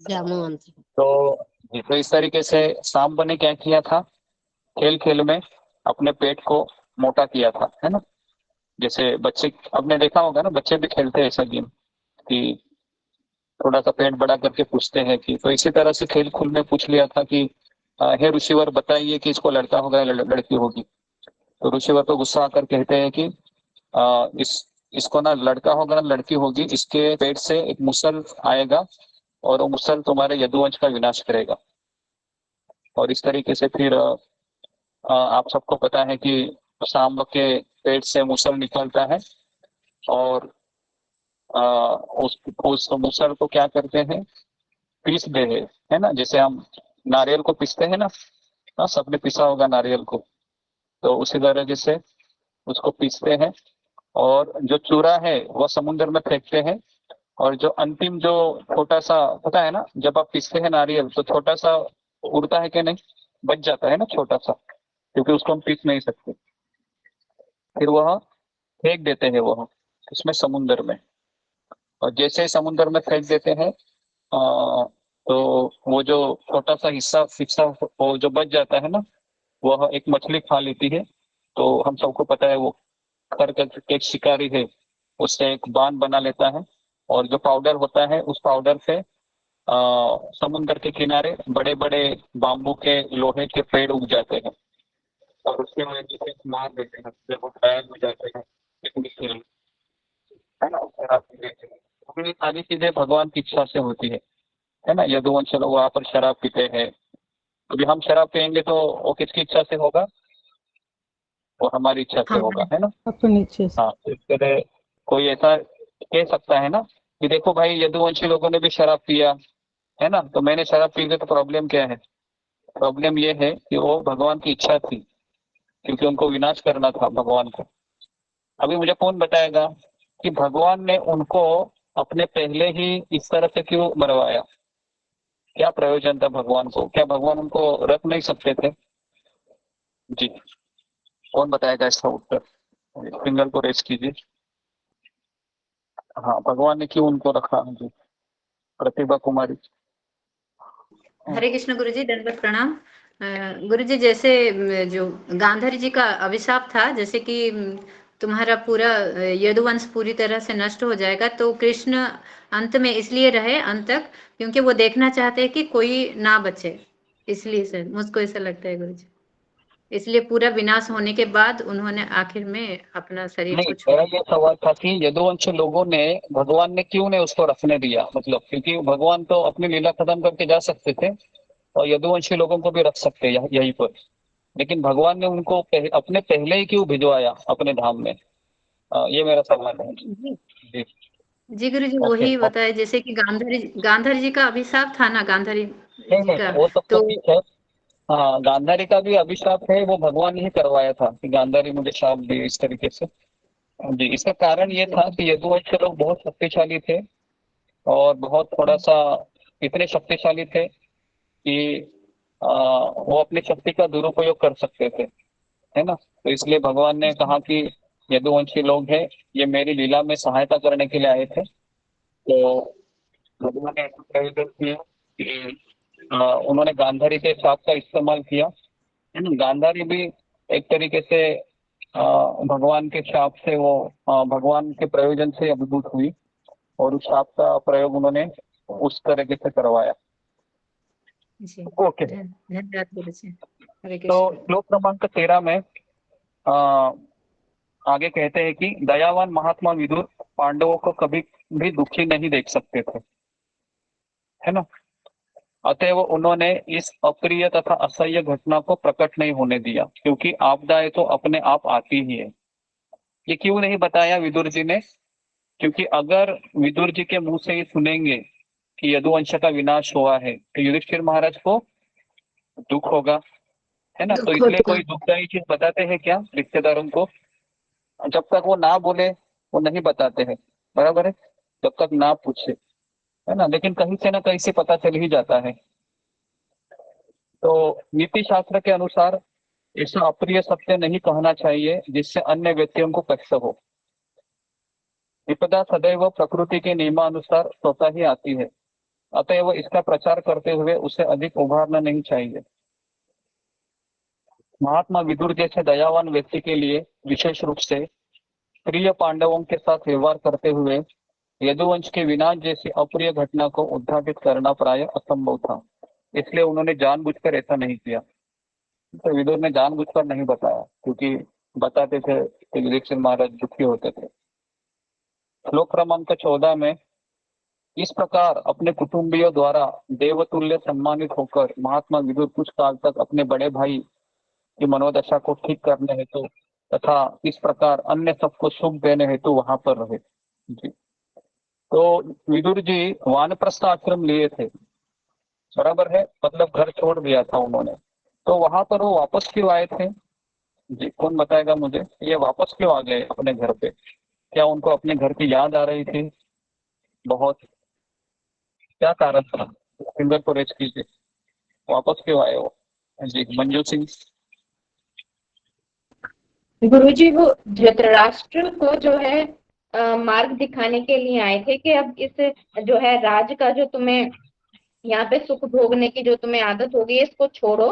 जामवंती। तो जी, तो इस तरीके से सांब ने क्या किया था? खेल खेल में अपने पेट को मोटा किया था, है ना। जैसे बच्चे, आपने देखा होगा ना, बच्चे भी खेलते हैं ऐसा गेम कि थोड़ा सा पेट बड़ा करके पूछते हैं कि, तो इसी तरह से खेल खुल में पूछ लिया था कि हे ऋषिवर बताइए कि इसको लड़का होगा या लड़की होगी। तो ऋषिवर को गुस्सा आकर कहते हैं कि इसको ना लड़का होगा ना लड़की होगी, इसके पेट से एक मुसल आएगा और वो मुसल तुम्हारे यदुवंश का विनाश करेगा। और इस तरीके से फिर आप सबको पता है कि सांब के पेट से मुसल निकलता है और आ, उस मुसल को क्या करते हैं? पीस दे है ना। जैसे हम नारियल को पीसते हैं ना, हाँ सबने पीसा होगा नारियल को। तो उसी तरह से उसको पीसते हैं और जो चूरा है वह समुद्र में फेंकते हैं। और जो अंतिम जो छोटा सा होता है ना, जब आप पीसते हैं नारियल तो छोटा सा उड़ता है कि नहीं, बच जाता है ना छोटा सा, क्योंकि उसको हम पीस नहीं सकते। फिर वह फेंक देते हैं वह उसमें समुद्र में। और जैसे ही समुद्र में फेंक देते हैं तो वो जो छोटा सा हिस्सा हिस्सा वो जो बच जाता है ना, वह एक मछली खा लेती है। तो हम सबको पता है वो खर का एक शिकारी है, उससे एक बांध बना लेता है। और जो पाउडर होता है उस पाउडर से समुद्र के किनारे बड़े बड़े बाम्बू के लोहे के पेड़ उग जाते हैं और उसके वजह से मार देते हैं जब वो घायल हो जाते हैं, है ना। उससे आप देते हैं तो ये सारी चीजें भगवान की इच्छा से होती है ना। यदुवंश लोग वहां पर शराब पीते हैं। अभी हम शराब पियेंगे तो वो किसकी इच्छा से होगा? वो हमारी इच्छा से होगा, है ना। अपनी इच्छा से। हाँ, तो इस तरह कोई ऐसा कह सकता है ना कि देखो भाई यदुवंशी लोगों ने भी शराब पिया, है ना, तो मैंने शराब पी ली तो प्रॉब्लम क्या है? प्रॉब्लम ये है कि वो भगवान की इच्छा थी, क्योंकि उनको विनाश करना था भगवान को। अभी मुझे कौन बताएगा कि भगवान ने उनको अपने पहले ही इस तरह से क्यों मरवाया? क्या प्रयोजन था भगवान को? क्या भगवान उनको रख नहीं सकते थे? जी, कौन बताएगा इसका उत्तर? फिंगर को रेस कीजिए। हाँ, भगवान ने क्यों उनको रखा? जी, प्रतिभा कुमारी। हरे कृष्ण गुरु जी, दंडवत प्रणाम। गुरु जी, जैसे जो गांधारी जी का अभिशाप था, जैसे कि तुम्हारा पूरा यदुवंश पूरी तरह से नष्ट हो जाएगा, तो कृष्ण अंत में इसलिए रहे अंत तक क्योंकि वो देखना चाहते हैं कि कोई ना बचे। इसलिए सर मुझको ऐसा लगता है गुरु जी, इसलिए पूरा विनाश होने के बाद उन्होंने आखिर में अपना शरीर नहीं, को छोड़। मेरा ये सवाल था कि यदुवंश लोगों ने, भगवान ने क्यों ने उसको रखने दिया? मतलब क्योंकि भगवान तो अपनी लीला खत्म करके जा सकते थे और यदुवंशी लोगों को भी रख सकते हैं यहीं पर, लेकिन भगवान ने उनको अपने पहले ही क्यों भिजवाया अपने धाम में? ये मेरा सवाल है। जी जी, जी गुरु जी, ओके। वही बताए जैसे कि गांधारी जी का अभिशाप था ना, गांधारी नहीं जी नहीं, का। वो सब तो तो ठीक है। हाँ, गांधारी का भी अभिशाप है, वो भगवान ने ही करवाया था कि गांधारी मुझे शाप दी इस तरीके से। जी, इसका कारण ये था कि यदुवंश लोग बहुत शक्तिशाली थे और बहुत थोड़ा सा इतने शक्तिशाली थे कि वो अपनी शक्ति का दुरुपयोग कर सकते थे, है ना। तो इसलिए भगवान ने कहा कि यदुवंशी लोग हैं, ये मेरी लीला में सहायता करने के लिए आए थे। तो भगवान ने ऐसा प्रयोजन किया कि उन्होंने गांधारी के शाप का इस्तेमाल किया, है ना। गांधारी भी एक तरीके से भगवान के शाप से वो भगवान के प्रयोजन से अभिभूत हुई और उस शाप का प्रयोग उन्होंने उस तरीके से करवाया। जी ओके, धन्यवाद गुरुजी। हरे तो कृष्ण। श्लोक क्रमांक 13 में आगे कहते हैं कि दयावान महात्मा विदुर पांडवों को कभी भी दुखी नहीं देख सकते थे, है ना। अतएव उन्होंने इस अप्रिय तथा असह्य घटना को प्रकट नहीं होने दिया, क्योंकि आपदाएं तो अपने आप आती ही है। ये क्यों नहीं बताया विदुर जी ने? क्योंकि अगर विदुर जी के मुंह से ही सुनेंगे कि यदुवंश का विनाश हुआ है तो युधिष्ठिर महाराज को दुख होगा, है ना। तो दुख इसलिए होता कोई दुखदायी चीज बताते हैं क्या रिश्तेदारों को? जब तक वो ना बोले वो नहीं बताते हैं, बराबर है, जब तक ना पूछे, है ना। लेकिन कहीं से ना कहीं से पता चल ही जाता है। तो नीति शास्त्र के अनुसार ऐसा अप्रिय सत्य नहीं कहना चाहिए जिससे अन्य व्यक्तियों को कष्ट हो। विपदा सदैव प्रकृति के नियमानुसार स्वतः ही आती है, अतएव इसका प्रचार करते हुए उसे अधिक उभारना नहीं चाहिए। महात्मा विदुर जैसे दयावान व्यक्ति के लिए विशेष रूप से प्रिय पांडवों के साथ व्यवहार करते हुए यदुवंश के विनाश जैसी अप्रिय घटना को उद्घाटित करना प्राय असंभव था, इसलिए उन्होंने जानबूझकर ऐसा नहीं किया। तो विदुर ने जानबूझकर नहीं बताया, क्योंकि बताते थे तो युधिष्ठिर महाराज दुखी होते थे। श्लोक क्रमांक 14 में इस प्रकार अपने कुटुंबियों द्वारा देवतुल्य सम्मानित होकर महात्मा विदुर कुछ काल तक अपने बड़े भाई की मनोदशा को ठीक करने हेतु तथा इस प्रकार अन्य सबको सुख देने हेतु वहां पर रहे। जी, तो विदुर जी वानप्रस्थ आश्रम लिए थे, बराबर है, मतलब घर छोड़ दिया था उन्होंने। तो वहां पर वो वापस क्यों आए थे? जी, कौन बताएगा मुझे, ये वापस क्यों आ गए अपने घर पे? क्या उनको अपने घर की याद आ रही थी बहुत? क्या कारण था? फिंगर को रेज कीजिए, वापस क्यों आए वो? जी, मंजू सिंह। गुरुजी वो धृतराष्ट्र को जो है मार्ग दिखाने के लिए आए थे कि अब इस जो है राज का जो तुम्हें यहाँ पे सुख भोगने की जो तुम्हें आदत होगी इसको छोड़ो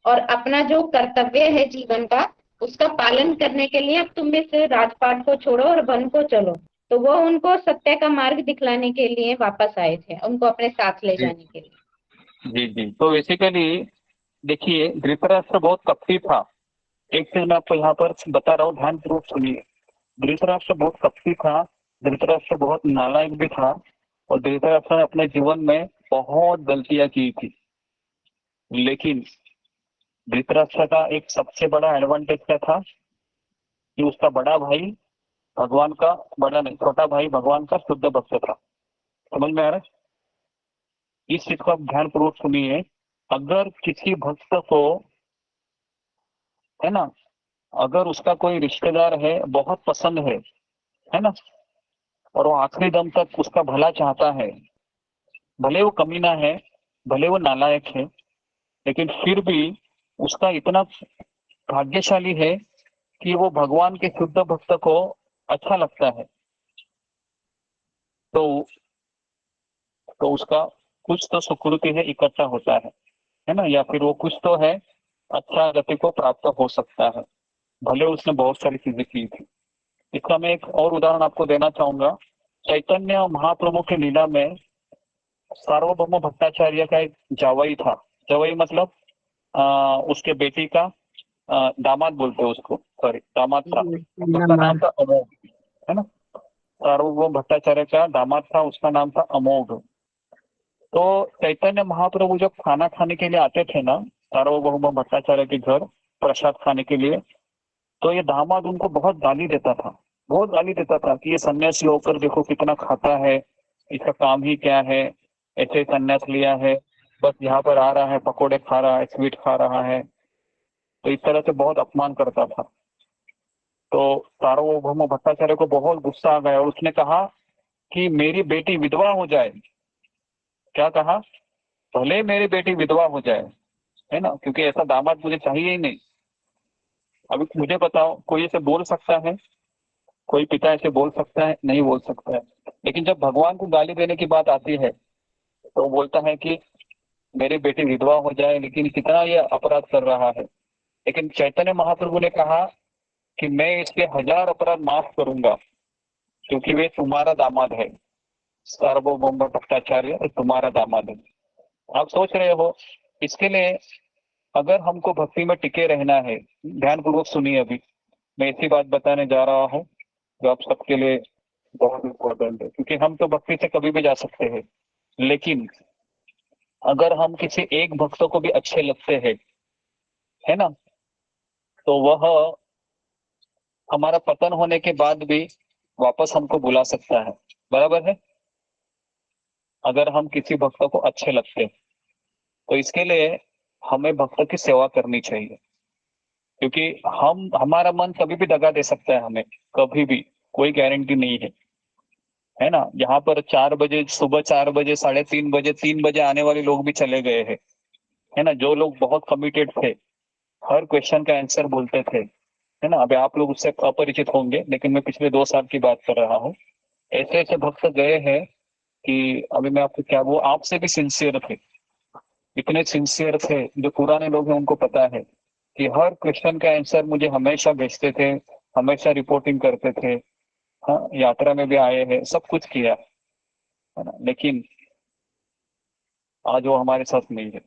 और अपना जो कर्तव्य है जीवन का उसका पालन करने के लिए अब तुम इस राजपाट को छोड़ो और वन को चलो। तो वो उनको सत्य का मार्ग दिखलाने के लिए वापस आए थे, उनको अपने साथ ले जी जाने के लिए। जी जी, तो बेसिकली देखिए धृतराष्ट्र बहुत कपटी था। एक चीज मैं आपको यहाँ पर बता रहा हूँ, ध्यानपूर्वक सुनिए। धृतराष्ट्र बहुत कपटी था, धृतराष्ट्र बहुत नालायक भी था, और धृतराष्ट्र ने अपने जीवन में बहुत गलतियां की थी। लेकिन धृतराष्ट्र का एक सबसे बड़ा एडवांटेज क्या था कि उसका बड़ा भाई भगवान का, बड़ा नहीं छोटा भाई भगवान का शुद्ध भक्त था। समझ में आ रहा है? इस चीज को आप ध्यानपूर्वक सुनिए। अगर किसी भक्त को, है ना, अगर उसका कोई रिश्तेदार है बहुत पसंद है ना, और वो आखिरी दम तक उसका भला चाहता है, भले वो कमीना है, भले वो नालायक है, लेकिन फिर भी उसका इतना भाग्यशाली है कि वो भगवान के शुद्ध भक्त को अच्छा लगता है, तो उसका कुछ तो सुकृति है इकट्ठा होता है ना, या फिर वो कुछ तो है अच्छा गति को प्राप्त हो सकता है, भले उसने बहुत सारी चीजें की थी। इसका मैं एक और उदाहरण आपको देना चाहूंगा। चैतन्य महाप्रभु की लीला में सार्वभौम भट्टाचार्य का एक जावई था। जावई मतलब उसके बेटी का दामाद बोलते हैं उसको, सॉरी दामाद था, उसका नाम था अमोघ, है ना। सार्वभौम भट्टाचार्य का दामाद था, उसका नाम था अमोघ। तो चैतन्य महाप्रभु जब खाना खाने के लिए आते थे ना सार्वभौम भट्टाचार्य के घर प्रसाद खाने के लिए, तो ये दामाद उनको बहुत गाली देता था, बहुत गाली देता था कि ये सन्यासी होकर देखो कितना खाता है, इसका काम ही क्या है, ऐसे सन्यास लिया है, बस यहाँ पर आ रहा है, पकोड़े खा रहा है, स्वीट खा रहा है। तो इस तरह से बहुत अपमान करता था। तो सार्वभौम भट्टाचार्य को बहुत गुस्सा आ गया और उसने कहा कि मेरी बेटी विधवा हो जाए। क्या कहा? भले मेरी बेटी विधवा हो जाए, है ना, क्योंकि ऐसा दामाद मुझे चाहिए ही नहीं। अभी मुझे बताओ, कोई ऐसे बोल सकता है? कोई पिता ऐसे बोल सकता है? नहीं बोल सकता है। लेकिन जब भगवान को गाली देने की बात आती है तो बोलता है कि मेरी बेटी विधवा हो जाए, लेकिन कितना ये अपराध कर रहा है। लेकिन चैतन्य महाप्रभु ने कहा कि मैं इसके 1000 अपराध माफ करूंगा, क्योंकि वे तुम्हारा दामाद है। सार्वभौम भट्टाचार्य तुम्हारा दामाद है। आप सोच रहे हो, इसके लिए अगर हमको भक्ति में टिके रहना है, ध्यानपूर्वक सुनिए। अभी मैं ऐसी बात बताने जा रहा हूँ जो आप सबके लिए बहुत इम्पोर्टेंट है, क्योंकि हम तो भक्ति से कभी भी जा सकते हैं, लेकिन अगर हम किसी एक भक्त को भी अच्छे लगते हैं, है ना, तो वह हमारा पतन होने के बाद भी वापस हमको बुला सकता है। बराबर है? अगर हम किसी भक्त को अच्छे लगते हैं, तो इसके लिए हमें भक्त की सेवा करनी चाहिए, क्योंकि हमारा मन कभी भी दगा दे सकता है हमें, कभी भी, कोई गारंटी नहीं है ना। यहाँ पर 4 बजे, सुबह 4 बजे, 3:30 बजे, 3 बजे आने वाले लोग भी चले गए हैं, है ना, जो लोग बहुत कमिटेड थे, हर क्वेश्चन का आंसर बोलते थे, है ना। अभी आप लोग उससे अपरिचित होंगे, लेकिन मैं पिछले 2 साल की बात कर रहा हूँ। ऐसे ऐसे भक्त गए हैं कि अभी मैं आपको क्या, वो आपसे भी सिंसियर थे, इतने सिंसियर थे। जो पुराने लोग हैं उनको पता है कि हर क्वेश्चन का आंसर मुझे हमेशा भेजते थे, हमेशा रिपोर्टिंग करते थे। हाँ, यात्रा में भी आए हैं, सब कुछ किया, है ना, लेकिन आज वो हमारे साथ नहीं है।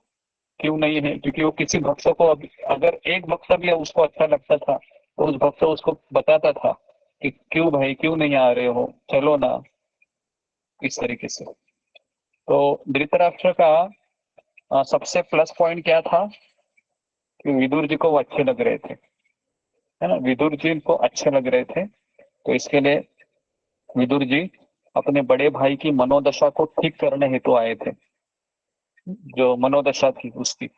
क्यों नहीं है? क्योंकि वो किसी भक्त को, अगर एक भक्त भी उसको अच्छा लगता था, तो उस भक्त उसको बताता था कि क्यों भाई, क्यों नहीं आ रहे हो, चलो ना, इस तरीके से। तो धृतराष्ट्र का सबसे प्लस पॉइंट क्या था कि विदुर जी को वो अच्छे लग रहे थे, है ना, विदुर जी को अच्छे लग रहे थे। तो इसके लिए विदुर जी अपने बड़े भाई की मनोदशा को ठीक करने हेतु आए थे, जो मनोदशा थी उसकी,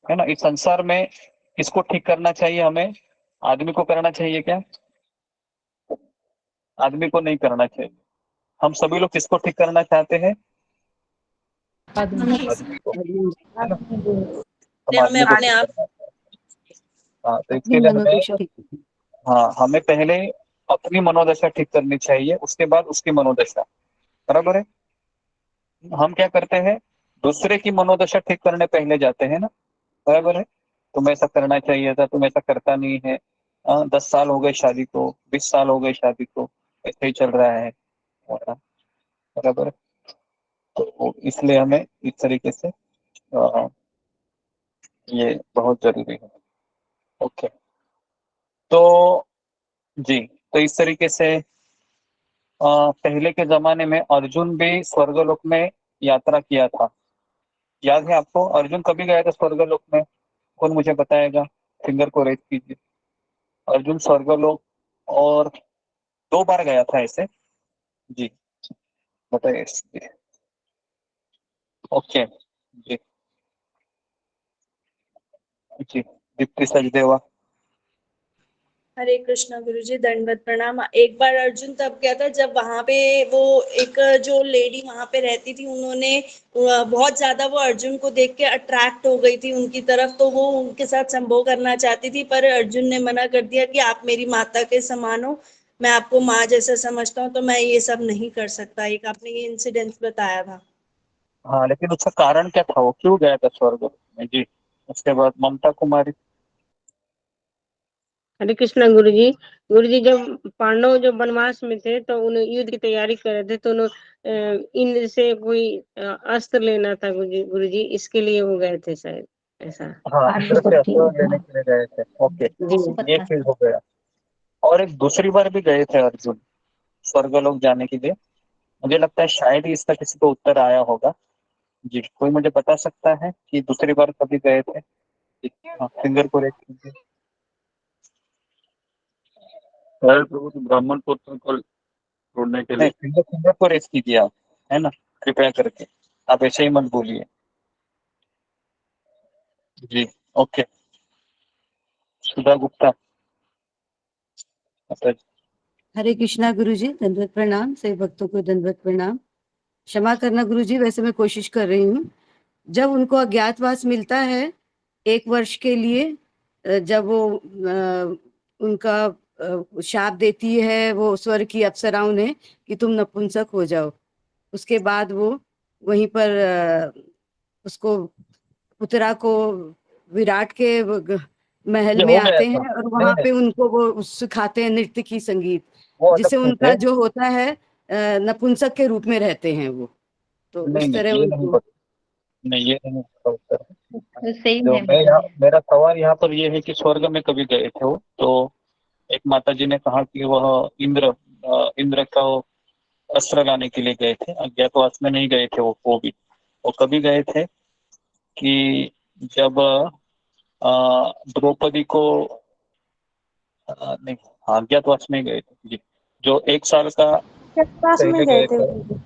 है ना। इस संसार में किसको ठीक करना चाहिए हमें? आदमी को करना चाहिए क्या? आदमी को नहीं करना चाहिए। हम सभी लोग किसको ठीक करना चाहते हैं? हमें आदमी को, है ना। हम हमें आदमी को अपने ठीक आप करना चाहते हैं। हाँ, तो इसके लिए हमें, हाँ, हमें पहले अपनी मनोदशा ठीक करनी चाहिए, उसके बाद उसकी मनोदशा। बराबर है? हम क्या करते हैं, दूसरे की मनोदशा ठीक करने पहले जाते हैं ना। बराबर है? तुम्हें ऐसा करना चाहिए था, तुम ऐसा करता नहीं है। 10 साल हो गए शादी को, 20 साल हो गए शादी को, ऐसे ही चल रहा है। बराबर है? तो इसलिए हमें इस तरीके से ये बहुत जरूरी है। ओके, तो जी, तो इस तरीके से पहले के जमाने में अर्जुन भी स्वर्गलोक में यात्रा किया था। याद है आपको अर्जुन कभी गया था स्वर्गलोक में? कौन मुझे बताएगा? फिंगर को रेज कीजिए। अर्जुन स्वर्गलोक और 2 बार गया था ऐसे। जी, बताइए। ओके जी, जी, दीप्ति सचदेवा। हरे कृष्णा गुरुजी, दंडवत प्रणाम। एक बार अर्जुन तब गया था जब वहां पे वो एक जो लेडी वहां पे रहती थी, उन्होंने बहुत ज्यादा वो अर्जुन को देख के अट्रैक्ट हो गई थी उनकी तरफ, तो वो उनके साथ संभोग करना चाहती थी, पर अर्जुन ने मना कर दिया कि आप मेरी माता के समान हो, मैं आपको माँ जैसा समझता हूँ, तो मैं ये सब नहीं कर सकता। एक आपने ये इंसिडेंट बताया था। हाँ, लेकिन उसका कारण क्या था, वो क्यों गया था स्वर्गलोक में? जी, उसके बाद ममता कुमारी। हरे कृष्णा गुरु जी जब पांडव जब वनवास में थे तो उन्हें युद्ध की तैयारी कर रहे थे, तो उन्होंने इंद्र से कोई अस्त्र लेना था गुरु जी, इसके लिए वो गए थे शायद, ऐसा। हाँ, इंद्र से अस्त्र लेने के लिए गए थे। ओके, ये चीज हो गया। और एक दूसरी बार भी गए थे अर्जुन स्वर्गलोक जाने के लिए। मुझे लगता है शायद ही इसका किसी को उत्तर आया होगा। जी, कोई मुझे बता सकता है कि दूसरी बार कभी गए थे? जी, हाँ, फिंगर को रेज कीजिए। प्रभु ब्राह्मण पुत्र को ढूंढने के लिए फिंगर को रेज कीजिए आप, है ना, कृपया करके। आप ऐसे ही मत बोलिए। जी, ओके, सुधा गुप्ता। अच्छा, हरे कृष्णा गुरुजी, दंडवत प्रणाम। सभी भक्तों को दंडवत प्रणाम। क्षमा करना गुरुजी, वैसे मैं कोशिश कर रही हूँ। जब उनको अज्ञातवास मिलता है 1 वर्ष के लिए, जब वो उनका शाप देती है वो स्वर्ग की अप्सराओं ने कि तुम नपुंसक हो जाओ, उसके बाद वो वहीं पर उसको उत्तरा को विराट के महल ये में हो गया आते था। हैं और नहीं वहां नहीं, पे उनको वो सिखाते हैं नृत्य की संगीत, वो अलग जिससे चीज उनका है। जो होता है नपुंसक के रूप में रहते हैं वो, तो नहीं उस तरह नहीं, ये नहीं उनको। पता, नहीं ये नहीं पता उत्तर है। तो सही जो में मैं बता यहाँ, रहे मेरा सवाल यहाँ पर ये है कि स्वर्ग में कभी गए थे वो? तो एक माता जी ने कहा कि वह इंद्र का अस्त्र लाने के लिए गए थे, अज्ञातवास में नहीं गए थे वो भी। वो कभी गए थे कि जब द्रौपदी को नहीं, हाँ, अज्ञातवास में गए थे जी। जो 1 साल का पास में पहले गए गए थे। थे।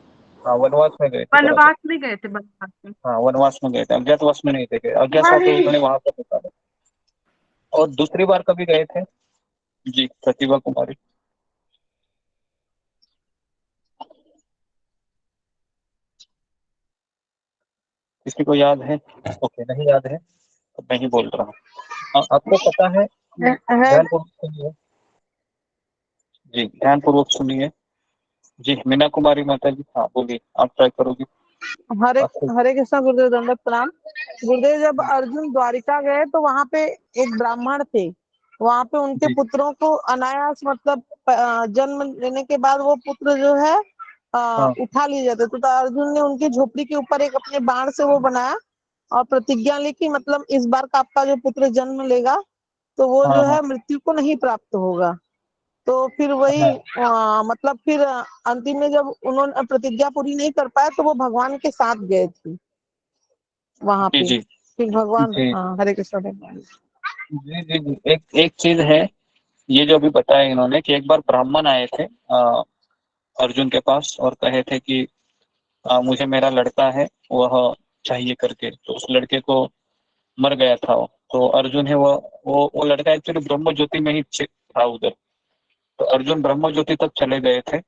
हाँ, वनवास में गए थे, बराबर। वनवास में गए थे, वनवास में। हाँ, वनवास में गए थे, अज्ञातवास में नहीं थे गए। अज्ञातवास में उन्होंने वहां पर निकाला। और दूसरी बार कभी गए थे जी, प्रतिभा कुमारी? किसी को याद है? ओके, नहीं याद है तो मैं ही बोल रहा हूँ। आपको पता है, ध्यानपूर्वक सुनिए जी, ध्यानपूर्वक सुनिए जी। मीना कुमारी माता जी, हाँ बोलिए, आप ट्राई करोगी? हरे आपको हरे कृष्णा गुरुदेव, दंडवत प्रणाम। गुरुदेव, जब अर्जुन द्वारिका गए तो वहां पे एक ब्राह्मण थे, वहां पे उनके जी पुत्रों को अनायास मतलब जन्म लेने के बाद वो पुत्र जो है हाँ उठा लिए जाते। तो अर्जुन ने उनकी झोपड़ी के ऊपर एक अपने बाण से वो बनाया और प्रतिज्ञा ली कि मतलब इस बार का आपका जो पुत्र जन्म लेगा तो वो हाँ जो हाँ है मृत्यु को नहीं प्राप्त होगा। तो फिर वही हाँ मतलब फिर अंतिम में जब उन्होंने प्रतिज्ञा पूरी नहीं कर पाए तो वो भगवान के साथ गए थे वहां जी पे। जी फिर भगवान, जी हाँ, हरे कृष्ण भगवान। जी जी जी। एक एक चीज है, ये जो अभी बताया इन्होंने कि एक बार ब्राह्मण आए थे अर्जुन के पास और कहे थे कि मुझे मेरा लड़का है वह चाहिए करके। तो उस लड़के को मर गया था वो। तो अर्जुन है वो लड़का एक्चुअली ब्रह्म ज्योति में ही था उधर। तो अर्जुन ब्रह्म ज्योति तक चले गए थे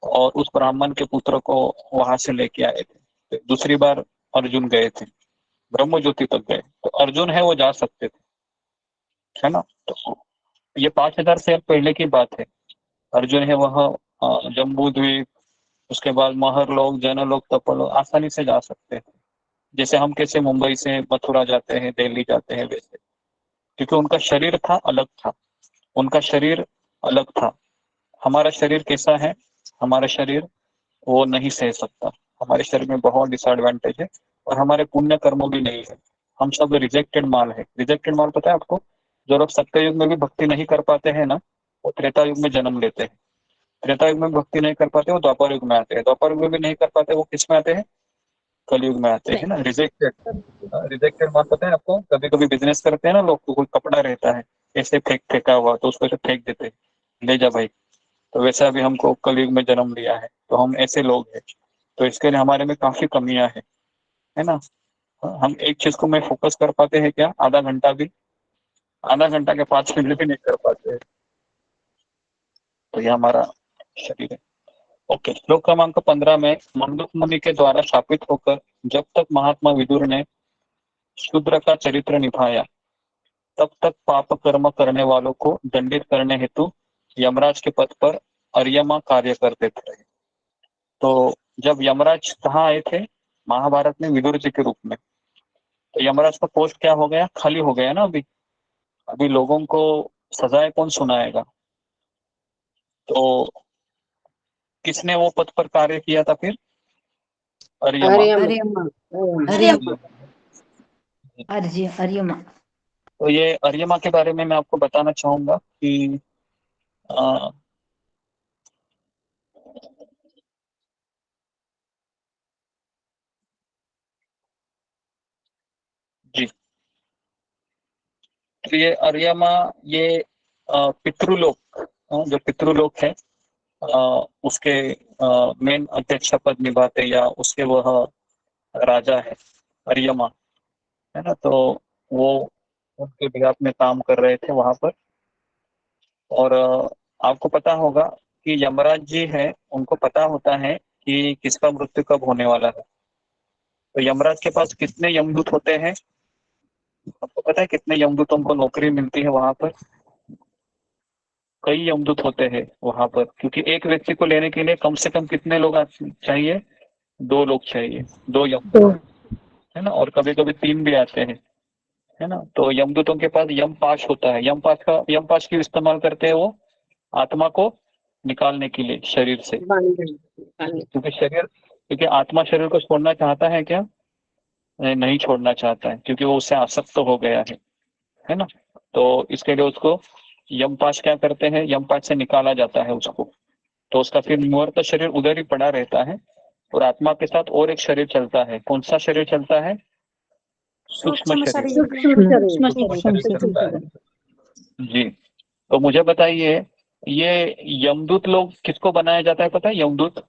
और उस ब्राह्मण के पुत्र को वहां से लेके आए थे। तो दूसरी बार अर्जुन गए थे, ब्रह्म ज्योति तक गए। तो अर्जुन है वो जा सकते थे, है ना? तो ये 5,000 साल पहले की बात है। अर्जुन है वह जम्बू द्वीप, उसके बाद महरलोक, जनलोक, तपोलोक आसानी से जा सकते हैं। जैसे हम कैसे मुंबई से मथुरा जाते हैं, दिल्ली जाते हैं, वैसे। क्योंकि उनका शरीर था अलग था, उनका शरीर अलग था। हमारा शरीर कैसा है? हमारा शरीर वो नहीं सह सकता। हमारे शरीर में बहुत डिसएडवांटेज है और हमारे पुण्य कर्मों भी नहीं है। हम सब रिजेक्टेड माल है। रिजेक्टेड माल पता है आपको? जो लोग सत्ययुग में भी भक्ति नहीं कर पाते हैं ना, वो त्रेता युग में जन्म लेते हैं। त्रेता युग में भक्ति नहीं कर पाते वो द्वापर युग में आते हैं। द्वापर युग में भी नहीं कर पाते वो किस में आते हैं? कलयुग में आते हैं ना। रिजेक्टेड, रिजेक्टेड माल पता है आपको? कभी कभी बिजनेस करते हैं ना लोग, तो कोई कपड़ा रहता है ऐसे फेंका हुआ, तो उसको ऐसे फेंक देते हैं, ले जा भाई। तो वैसा अभी हमको कलयुग में जन्म लिया है, तो हम ऐसे लोग हैं। तो इसके लिए हमारे में काफी कमियां हैं, है ना? हम एक चीज को में फोकस कर पाते हैं क्या? आधा घंटा भी, आधा घंटा के 5 मिनट भी नहीं कर पाते हैं। तो ये हमारा शरीर है। ओके, श्लोक क्रमांक 15 में मंदुक मुनि के द्वारा शापित होकर जब तक महात्मा विदुर ने शूद्र का चरित्र निभाया, तब तक पाप कर्म करने वालों को दंडित करने हेतु यमराज के पद पर अर्यमा कार्य करते थे। तो जब यमराज कहाँ आए थे? महाभारत में विदुर जी के रूप में। तो यमराज का पोस्ट क्या हो गया? खाली हो गया ना अभी। अभी लोगों को सजाएं कौन सुनाएगा? तो किसने वो पद पर कार्य किया था फिर? अर्यमा। अरे अरे अम्मा, अरे अरे अम्मा। हरियम। तो ये अर्यमा के बारे में मैं आपको बताना चाहूंगा कि अ, जी, तो ये अर्यमा, ये पितृलोक, जो पितृलोक है उसके मेन अध्यक्ष पद निभाते या उसके वह राजा है अर्यमा, है ना? तो वो उनके बिहाफ में काम कर रहे थे वहां पर। और आपको पता होगा कि यमराज जी है, उनको पता होता है कि किसका मृत्यु कब होने वाला है। तो यमराज के पास कितने यमदूत होते हैं? आपको पता है कितने यमदूतों को नौकरी मिलती है वहां पर? कई यमदूत होते हैं वहां पर, क्योंकि एक व्यक्ति को लेने के लिए कम से कम कितने लोग चाहिए? 2 लोग चाहिए, 2 यमदूत, है ना, और कभी कभी 3 भी आते हैं, है ना। तो यमदूतों के पास यम पाश होता है, यम पाश क्यों इस्तेमाल करते हैं वो? आत्मा को निकालने के लिए शरीर से, क्योंकि आत्मा शरीर को छोड़ना चाहता है क्या? नहीं छोड़ना चाहता है, क्योंकि वो उससे आसक्त हो गया है ना। तो इसके लिए उसको यमपाश क्या करते हैं, यमपाश से निकाला जाता है उसको, तो उसका फिर मूर्त शरीर उधर ही पड़ा रहता है, और आत्मा के साथ और एक शरीर चलता है। कौन सा शरीर चलता है? सूक्ष्म शरीर। सूक्ष्म शरीर चलता है जी। तो मुझे बताइए, ये यमदूत लोग किसको बनाया जाता है पता है? यमदूत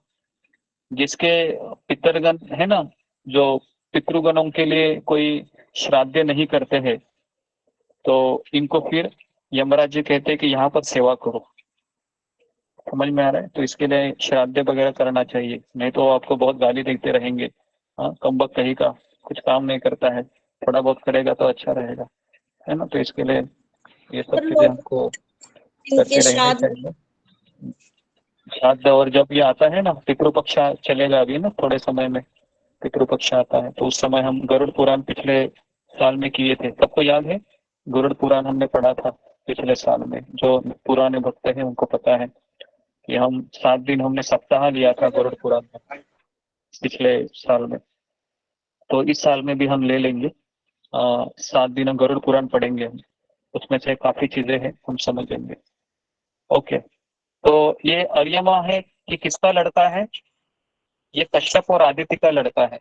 जिसके पितरगण है ना, जो पितृगणों के लिए कोई श्राद्ध नहीं करते हैं, तो इनको फिर यमराज जी कहते हैं कि यहाँ पर सेवा करो। समझ में आ रहा है? तो इसके लिए श्राद्ध वगैरह करना चाहिए, नहीं तो आपको बहुत गाली देते रहेंगे। हाँ, कमबख्त कहीं का कुछ काम नहीं करता है, थोड़ा बहुत करेगा तो अच्छा रहेगा, है ना। तो इसके लिए ये सब चीजें हमको करके रहना चाहिए। श्राद्ध, और जब ये आता है ना पितृपक्ष चलेगा अभी ना थोड़े समय में, पितृपक्ष आता है, तो उस समय हम गरुड़ पुराण पिछले साल में किए थे, सबको याद है? गरुड़ पुराण हमने पढ़ा था पिछले साल में, जो पुराने भक्त हैं उनको पता है कि हम 7 दिन हमने सप्ताह लिया था गरुड़ पुराण में पिछले साल में। तो इस साल में भी हम ले लेंगे, 7 दिन गरुड़ पुराण पढ़ेंगे हम, उसमें से काफी चीजें हैं हम समझेंगे। ओके, तो ये अर्यमा है, ये किसका लड़का है? ये कश्यप और आदित्य का लड़का है।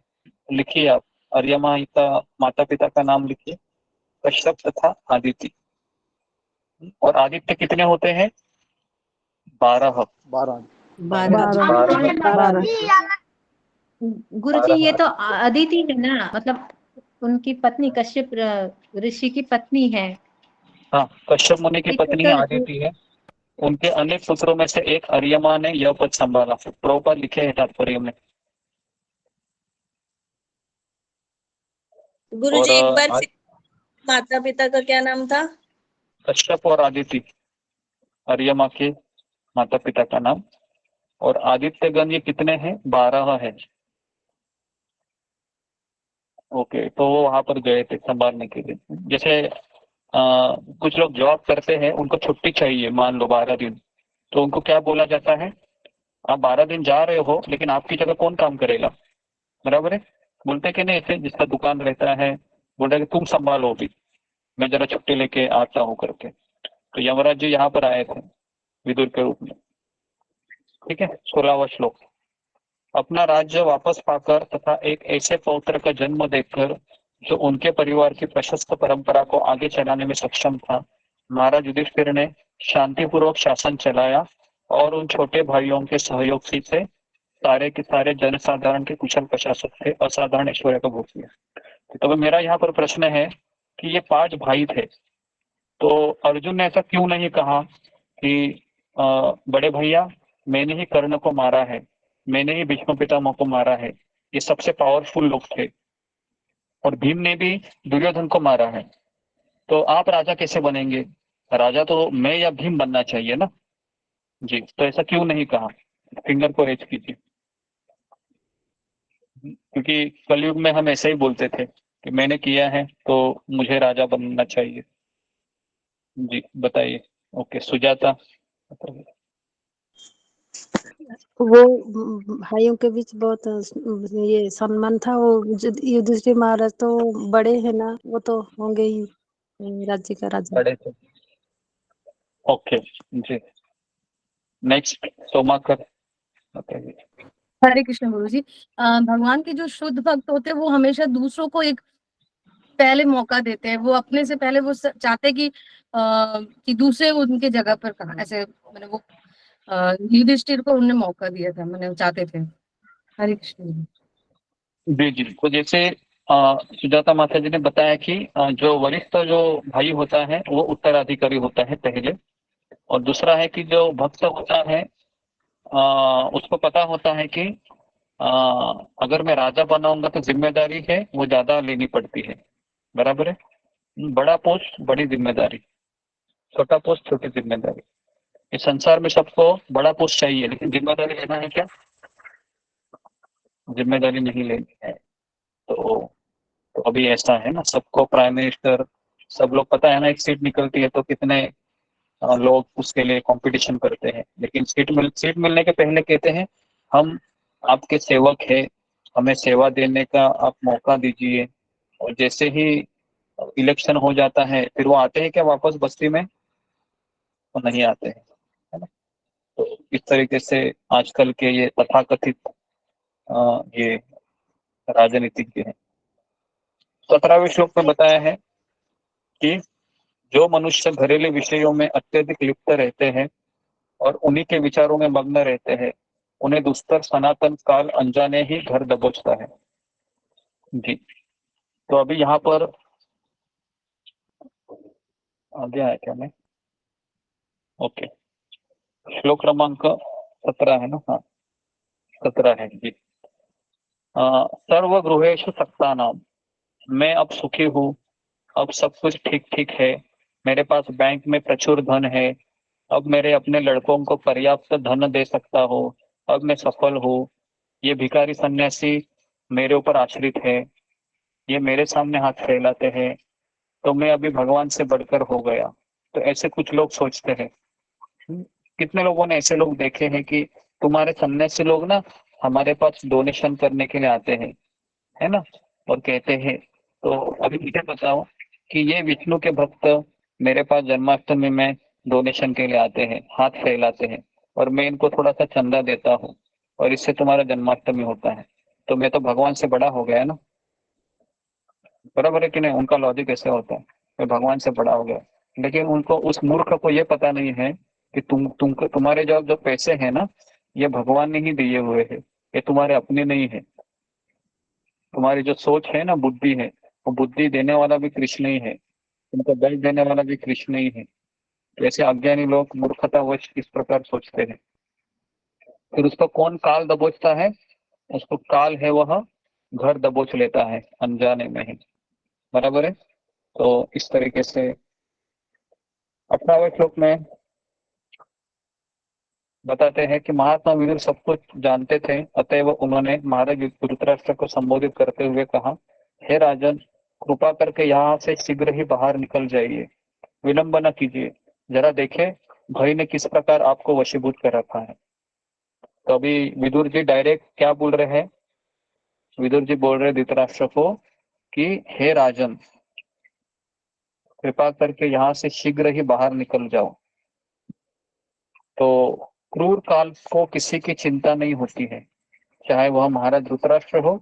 लिखिए आप, अर्यमा का माता पिता का नाम लिखिए, कश्यप तथा आदित्य। और आदित्य कितने होते हैं? 12। 12 गुरुजी ये तो अदिति है ना, मतलब उनकी पत्नी कश्यप ऋषि की पत्नी है। हाँ, कश्यप मुनि की पत्नी आदिति है। उनके अनेक पुत्रों में से एक अर्यमा ने यह पद संभाला। प्रभुपाद लिखे हैं तात्पर्य में। गुरुजी एक बार माता पिता का क्या नाम था? कश्यप और आदित्य, अर्यमा के माता पिता का नाम। और आदित्यगण ये कितने हैं? 12 है। ओके, तो वो वहां पर गए थे संभालने के लिए। जैसे कुछ लोग जॉब करते हैं, उनको छुट्टी चाहिए, मान लो 12 दिन, तो उनको क्या बोला जाता है? आप 12 दिन जा रहे हो, लेकिन आपकी जगह कौन काम करेगा? बराबर है, बोलते कि नहीं? ऐसे जिसका दुकान रहता है बोल रहा है कि तुम संभालो भी, मैं जरा छुट्टी लेके आता हूँ करके। तो यमराज जी यहाँ पर आए थे विदुर के रूप में। ठीक है, 16वां श्लोक। अपना राज्य वापस पाकर तथा एक ऐसे पौत्र का जन्म देकर जो उनके परिवार की प्रशस्त परंपरा को आगे चलाने में सक्षम था, महाराज युधिष्ठिर ने शांतिपूर्वक शासन चलाया और उन छोटे भाइयों के सहयोग से सारे के सारे जनसाधारण के कुशल प्रशासक थे, असाधारण ऐश्वर्य का भोग किया। तो मेरा यहाँ पर प्रश्न है कि ये 5 भाई थे, तो अर्जुन ने ऐसा क्यों नहीं कहा कि बड़े भैया मैंने ही कर्ण को मारा है, मैंने ही भीष्म पितामह को मारा है, ये सबसे पावरफुल लोग थे, और भीम ने भी दुर्योधन को मारा है, तो आप राजा कैसे बनेंगे? राजा तो मैं या भीम बनना चाहिए ना जी। तो ऐसा क्यों नहीं कहा? फिंगर को रेज कीजिए, क्योंकि कलयुग में हम ऐसे ही बोलते थे कि मैंने किया है तो मुझे राजा बनना चाहिए जी। बताइए। ओके, सुजाता। वो भाइयों के बीच बहुत ये सम्मान था। वो युधिष्ठिर महाराज तो बड़े हैं ना, वो तो होंगे ही राज्य का राजा। बड़े थे। ओके जी, नेक्स्ट सोमाकर बताइए। हरे कृष्ण गुरु जी। भगवान के जो शुद्ध भक्त होते हैं वो हमेशा दूसरों को एक पहले मौका देते हैं। वो अपने से पहले वो चाहते कि दूसरे उनके जगह पर कहा, ऐसे मैंने वो युधिष्ठिर को उन्होंने मौका दिया था, मैंने चाहते थे। हरे कृष्ण जी जी। तो जैसे सुजाता माता जी ने बताया कि जो वरिष्ठ जो भाई होता है वो उत्तराधिकारी होता है पहले, और दूसरा है कि जो भक्त होता है उसको पता होता है कि अगर मैं राजा बनाऊंगा तो जिम्मेदारी है वो ज्यादा लेनी पड़ती है। बराबर है, बड़ा पोस्ट बड़ी जिम्मेदारी, छोटा पोस्ट छोटी जिम्मेदारी। इस संसार में सबको बड़ा पोस्ट चाहिए, लेकिन जिम्मेदारी लेना है क्या? जिम्मेदारी नहीं लेनी है। तो तो अभी ऐसा है ना, सबको प्राइम मिनिस्टर, सब लोग पता है ना, एक सीट निकलती है तो कितने लोग उसके लिए कंपटीशन करते हैं, लेकिन सीट मिलने के पहले कहते हैं हम आपके सेवक हैं, हमें सेवा देने का आप मौका दीजिए। और जैसे ही इलेक्शन हो जाता है फिर वो आते हैं क्या वापस बस्ती में? तो नहीं आते हैं, है ना। तो इस तरीके से आजकल के ये तथाकथित ये राजनीतिज्ञ हैं। 17वें श्लोक में बताया है कि जो मनुष्य घरेलू विषयों में अत्यधिक लिप्त रहते हैं और उन्हीं के विचारों में मग्न रहते हैं, उन्हें दुस्तर सनातन काल अनजाने ही घर दबोचता है। जी, तो अभी यहाँ पर आगे आया क्या मैं? ओके, श्लोक क्रमांक 17 है ना? हाँ 17 है जी। सर्वगृहेषु सक्तानाम, मैं अब सुखी हूँ, अब सब कुछ ठीक ठीक है, मेरे पास बैंक में प्रचुर धन है, अब मेरे अपने लड़कों को पर्याप्त धन दे सकता हूँ, अब मैं सफल हूँ, ये भिखारी सन्यासी मेरे ऊपर आश्रित है, ये मेरे सामने हाथ फैलाते हैं, तो मैं अभी भगवान से बढ़कर हो गया। तो ऐसे कुछ लोग सोचते हैं। कितने लोगों ने ऐसे लोग देखे हैं कि तुम्हारे सन्यासी लोग ना हमारे पास डोनेशन करने के लिए आते हैं, है ना, और कहते हैं, तो अभी मुझे बताओ कि ये विष्णु के भक्त मेरे पास जन्माष्टमी में डोनेशन के लिए आते हैं, हाथ फैलाते हैं, और मैं इनको थोड़ा सा चंदा देता हूँ और इससे तुम्हारा जन्माष्टमी होता है, तो मैं तो भगवान से बड़ा हो गया ना। बराबर है कि नहीं? उनका लॉजिक ऐसे होता है, मैं भगवान से बड़ा हो गया। लेकिन उनको, उस मूर्ख को ये पता नहीं है कि तुम्हारे जो पैसे हैं ना, ये भगवान ने ही दिए हुए हैं, ये तुम्हारे अपने नहीं है। तुम्हारी जो सोच है ना, बुद्धि है, वो बुद्धि देने वाला भी कृष्ण ही है, तुमको बल देने वाला भी कृष्ण ही है। जैसे अज्ञानी लोग मूर्खतावश इस प्रकार सोचते हैं। फिर उसको कौन काल दबोचता है? उसको काल है वह घर दबोच लेता है अनजाने में ही। बराबर है। तो इस तरीके से 18वें श्लोक में बताते हैं कि महात्मा विदुर सब कुछ जानते थे, अतएव उन्होंने महाराज धृतराष्ट्र को संबोधित करते हुए कहा, हे राजन, कृपा करके यहाँ से शीघ्र ही बाहर निकल जाइए, विलंब न कीजिए, जरा देखें भय ने किस प्रकार आपको वशीभूत कर रखा है। तो अभी विदुर जी डायरेक्ट क्या बोल रहे हैं? विदुर जी बोल रहे धृतराष्ट्र को कि हे राजन, कृपा करके यहाँ से शीघ्र ही बाहर निकल जाओ। तो क्रूर काल को किसी की चिंता नहीं होती है, चाहे वह महाराज धृतराष्ट्र हो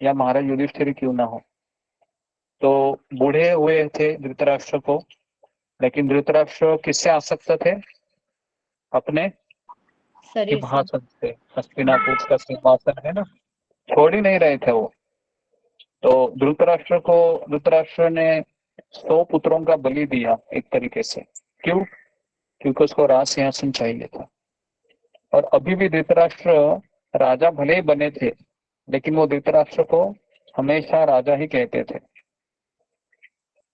या महाराज युधिष्ठिर क्यों ना हो। तो बूढ़े हुए थे धृतराष्ट्र को, लेकिन धृतराष्ट्र किससे आसक्त थे? अपने सिंहासन से, हस्तिनापुर का सिंहासन है ना, छोड़ ही नहीं रहे थे वो। तो धृतराष्ट्र ने 100 पुत्रों का बलि दिया एक तरीके से। क्यों? क्योंकि उसको राज सिंहासन चाहिए था। और अभी भी धृतराष्ट्र राजा भले ही बने थे, लेकिन वो धृतराष्ट्र को हमेशा राजा ही कहते थे।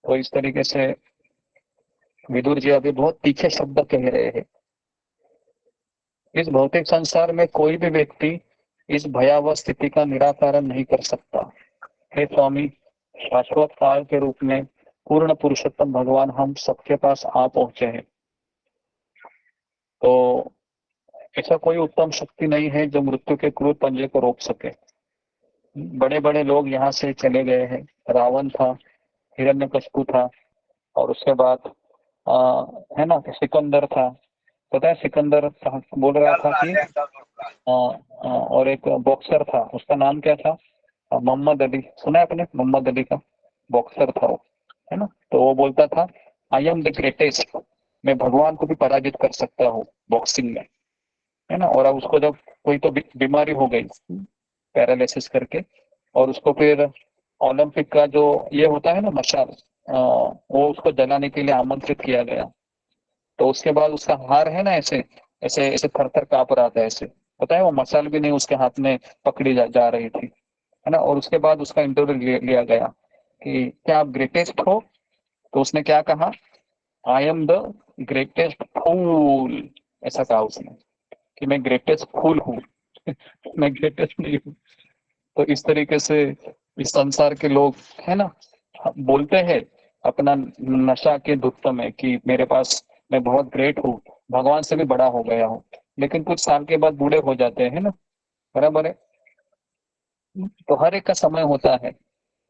तो इस तरीके से विदुर जी अभी बहुत तीखे शब्द कह रहे हैं। इस भौतिक संसार में कोई भी व्यक्ति इस भयावह स्थिति का निराकरण नहीं कर सकता। हे स्वामी, शाश्वत काल के रूप में पूर्ण पुरुषोत्तम भगवान हम सबके पास आ पहुंचे हैं। तो ऐसा कोई उत्तम शक्ति नहीं है जो मृत्यु के क्रूर पंजे को रोक सके। बड़े बड़े लोग यहाँ से चले गए हैं। रावण था, हिरण्यकशिपु था, और उसके बाद है ना सिकंदर था। पता है सिकंदर बोल रहा था कि और एक बॉक्सर था, उसका नाम क्या था? मोहम्मद अली। सुना है आपने? मोहम्मद अली का बॉक्सर था वो, है ना। तो वो बोलता था आई एम द ग्रेटेस्ट, मैं भगवान को भी पराजित कर सकता हूँ बॉक्सिंग में, है ना। और अब उसको जब कोई तो बीमारी हो गई पैरालिसिस करके, और उसको फिर ओलंपिक का जो ये होता है ना मशाल, वो उसको जलाने के लिए आमंत्रित किया गया। तो उसके बाद उसका हार है ना ऐसे ऐसे ऐसे थर थर कांप रहा था ऐसे, पता है वो मशाल भी नहीं उसके हाथ में पकड़ी जा रही थी, है ना। और उसके बाद उसका इंटरव्यू लिया गया कि क्या आप ग्रेटेस्ट हो? तो उसने क्या कहा? आई एम द ग्रेटेस्ट फूल, ऐसा कहा उसने कि मैं ग्रेटेस्ट फूल हूँ मैं ग्रेटेस्ट नहीं हूँ। तो इस तरीके से इस संसार के लोग है ना बोलते हैं अपना नशा के धुत्त में कि मेरे पास मैं बहुत ग्रेट हूँ, भगवान से भी बड़ा हो गया हूँ, लेकिन कुछ साल के बाद बूढ़े हो जाते हैं ना, बराबर है। तो हर एक का समय होता है।